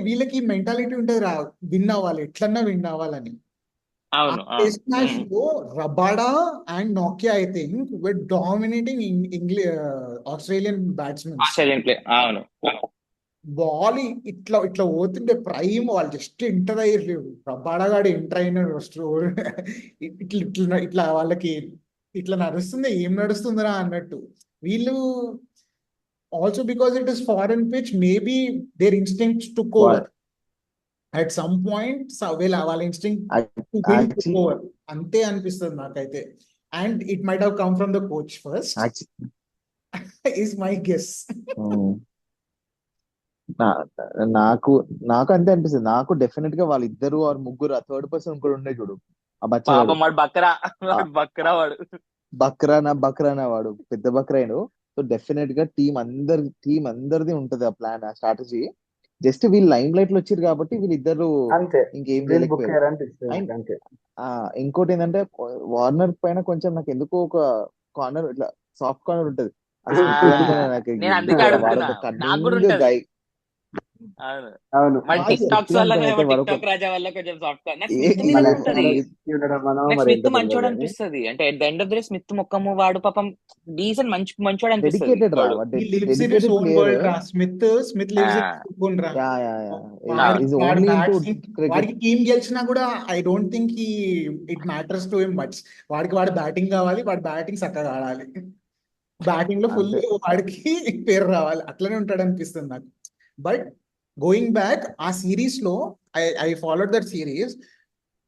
[SPEAKER 1] వీళ్ళకి మెంటాలిటీ ఉంటుంది రా, విన్ అవ్వాలి, ఎట్లన్నా విన్ అవ్వాలని.
[SPEAKER 2] అవును.
[SPEAKER 1] టెస్ట్ మ్యాచ్ లో Rabada and Nokia I think were dominating Australian batsmen.
[SPEAKER 2] Australian play. అవును.
[SPEAKER 1] బాల్ ఇట్లా ఇట్లా పోతుంటే ప్రైమ్ వాళ్ళు జస్ట్ ఎంటర్ అయ్యారు. రబాడాగాడు ఎంటర్ అయిన ఇట్లా ఇట్లా ఇట్లా వాళ్ళకి ఇట్లా నడుస్తుంది, ఏం నడుస్తుందిరా అన్నట్టు. వీళ్ళు also because it is foreign pitch, maybe their instincts took over at some point. వాళ్ళ instinct to win took
[SPEAKER 4] actually
[SPEAKER 1] over అంతే అనిపిస్తుంది నాకైతే. And it might have come from the coach first is my guess.
[SPEAKER 4] నాకు నాకు అంతే అనిపిస్తుంది. నాకు definite గా వాళ్ళిద్దరు ఆర్ ముగ్గురు ఆ థర్డ్ పర్సన్ కూడా ఉండే చూడు, ఆ బచ్చగాడు
[SPEAKER 2] పాపం వాడు బక్రా వాడు
[SPEAKER 4] బక్రానా వాడు పెద్ద బక్రాయిను. సో డెఫినెట్ గా టీం అందరిది ఉంటది ఆ ప్లాన్, ఆ స్ట్రాటజీ. జస్ట్ వీళ్ళు లైమ్ లైట్ లో వచ్చారు కాబట్టి వీళ్ళిద్దరు
[SPEAKER 3] అంతే
[SPEAKER 4] ఇంకేం
[SPEAKER 3] వీళ్ళు బుక్
[SPEAKER 4] చేయలేకపోయారు.
[SPEAKER 3] అనిపిస్తుంది
[SPEAKER 4] అండ్
[SPEAKER 3] అంతే.
[SPEAKER 4] ఇంకోటి ఏంటంటే వార్నర్ పైన కొంచెం నాకు ఎందుకో ఒక కార్నర్, ఇట్లా సాఫ్ట్ కార్నర్ ఉంటది. అది స్మిత్
[SPEAKER 2] ఆ,
[SPEAKER 4] పెట్టుకునే నాకు
[SPEAKER 2] నేను అందుకే
[SPEAKER 4] ఎందుకో వాడు
[SPEAKER 2] అడుగుతున్నా.
[SPEAKER 4] ఒక
[SPEAKER 2] నాకు కూడా
[SPEAKER 4] కన్నింగ్
[SPEAKER 2] ఉంటది.
[SPEAKER 4] గై.
[SPEAKER 2] అవును.
[SPEAKER 3] అవును
[SPEAKER 2] మన
[SPEAKER 1] బాగా
[SPEAKER 2] టిక్ టాక్స్ వల్ల
[SPEAKER 4] శక్తివంతం అయితే
[SPEAKER 2] టిక్
[SPEAKER 4] వాడొక
[SPEAKER 2] టాక్ రాజా వల్ల కొంచెం సాఫ్ట్ నాకు
[SPEAKER 4] ఏ
[SPEAKER 2] స్మిత్
[SPEAKER 3] మన
[SPEAKER 2] మీదనే
[SPEAKER 4] ఏ
[SPEAKER 2] ఉంటది.
[SPEAKER 3] ఉండడం మనో
[SPEAKER 2] నాకు
[SPEAKER 3] మరి
[SPEAKER 2] స్మిత్
[SPEAKER 3] ఏంటో తెలియదు
[SPEAKER 2] మంచోడు
[SPEAKER 3] కానీ
[SPEAKER 2] అనిపిస్తది. అంటే at the end of the day Smith ముఖము వాడు పాపం డీసెంట్ మంచోడు అనిపిస్తది
[SPEAKER 4] డెడికేటెడ్ రా
[SPEAKER 2] వాడు.
[SPEAKER 1] ఈ lives in his
[SPEAKER 4] dedicated
[SPEAKER 1] own
[SPEAKER 4] player.
[SPEAKER 1] World రా. స్మిత్
[SPEAKER 2] ఆ
[SPEAKER 1] లివ్స్ ఇన్ హిస్ ఓన్ రా.
[SPEAKER 4] యా
[SPEAKER 1] వాడి
[SPEAKER 4] ఈజ్
[SPEAKER 1] వాడి
[SPEAKER 4] ఓన్లీ ఇంటూ
[SPEAKER 1] బ్యాట్స్
[SPEAKER 4] క్రికెట్.
[SPEAKER 1] వాడికి టీం గెలిచినా కూడా I don't think it matters to him much. వాడి బ్యాటింగ్ కావాలి, వాడి బ్యాటింగ్ చక్కగా ఆడాలి, బ్యాటింగ్ లో ఫుల్
[SPEAKER 4] అంతే.
[SPEAKER 1] వాడికి పేరు రావాలి, అట్లనే ఉంటాడు అనిపిస్తుంది నాకు. బట్ గోయింగ్ బ్యాక్ ఆ సిరీస్ లో I followed that series.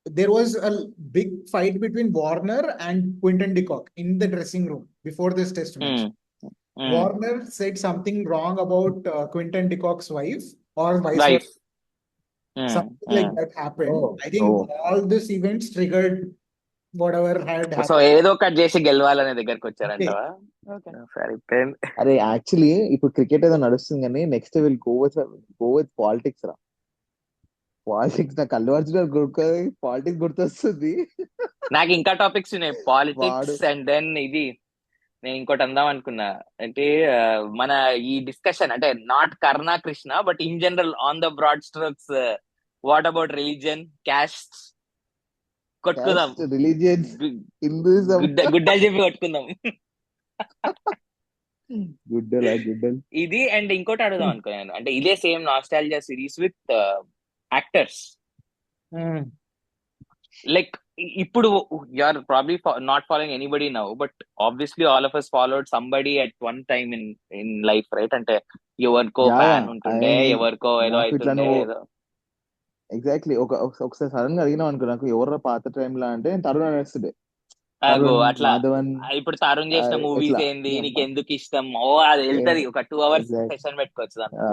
[SPEAKER 1] There was a big fight between Warner and Quinton de Kock in the dressing room before this test match. Warner said something wrong about Quinton de Kock's wife or vice versa.
[SPEAKER 2] Wife.
[SPEAKER 1] Something like that happened.
[SPEAKER 3] Oh,
[SPEAKER 1] I think
[SPEAKER 4] oh.
[SPEAKER 1] all these events triggered whatever had
[SPEAKER 2] so
[SPEAKER 1] happened.
[SPEAKER 2] ఏదో ఒకటి చేసి గెలవాలనే దగ్గరకు
[SPEAKER 1] Okay.
[SPEAKER 2] వచ్చారంటవా? సరిపోయింది.
[SPEAKER 4] అరే actually ఇప్పుడు cricket ఏదో నడుస్తుంది కానీ next will go with politics రా. పాలిటిక్స్ నాకు అల్లు అర్జున్ పాలిటిక్స్ గుర్తొస్తుంది.
[SPEAKER 2] నాకు ఇంకా టాపిక్స్ ఉన్నాయి,
[SPEAKER 4] వాడు
[SPEAKER 2] పాలిటిక్స్ అండ్ దెన్ ఇది నేను ఇంకోటి అందాం అనుకున్నా. అంటే మన ఈ డిస్కషన్ అంటే not Karna Krishna but in general on the broad strokes, what about religion, caste కొట్టుకుందాం,
[SPEAKER 4] క్యాస్ట్, రిలీజియన్స్, హిందూయిజం.
[SPEAKER 2] గుడ్డలు చెప్పి కొట్టుకుందాం.
[SPEAKER 4] గుడ్డలు.
[SPEAKER 2] ఇది అండ్ ఇంకోటి అడుగుదాం అనుకున్నాను. అంటే ఇదే same nostalgia series with actors. Like ఇప్పుడు you are probably not following anybody now, but obviously all of us followed somebody at one time in life, right? అంటే ఎవరికో
[SPEAKER 4] యా
[SPEAKER 2] ఫ్యాన్ ఉంటుండే, ఎవరికో ఏదో
[SPEAKER 4] నాకు ఇట్లా
[SPEAKER 2] అవుతుండే
[SPEAKER 4] నువ్వు
[SPEAKER 2] ఏదో.
[SPEAKER 4] ఎగ్జాక్ట్లీ ఒకసారి సడన్ గా అడిగినావు అనుకో నాకు ఎవరో పాత టైంలో అంటే నేను తరుణ్ అనేస్తుండే.
[SPEAKER 2] అగో
[SPEAKER 4] తరుణ్,
[SPEAKER 2] అట్లా
[SPEAKER 4] మాధవన్,
[SPEAKER 2] ఇప్పుడు తరుణ్ చేసిన మూవీస్
[SPEAKER 4] ఇట్లా
[SPEAKER 2] ఏంది, నీకు ఎందుకు ఇష్టం, ఓ అది వెళ్తది ఒక 2 hours
[SPEAKER 4] ఎగ్జాక్ట్
[SPEAKER 2] సెషన్ పెట్టుకోవచ్చు దాంట్లో.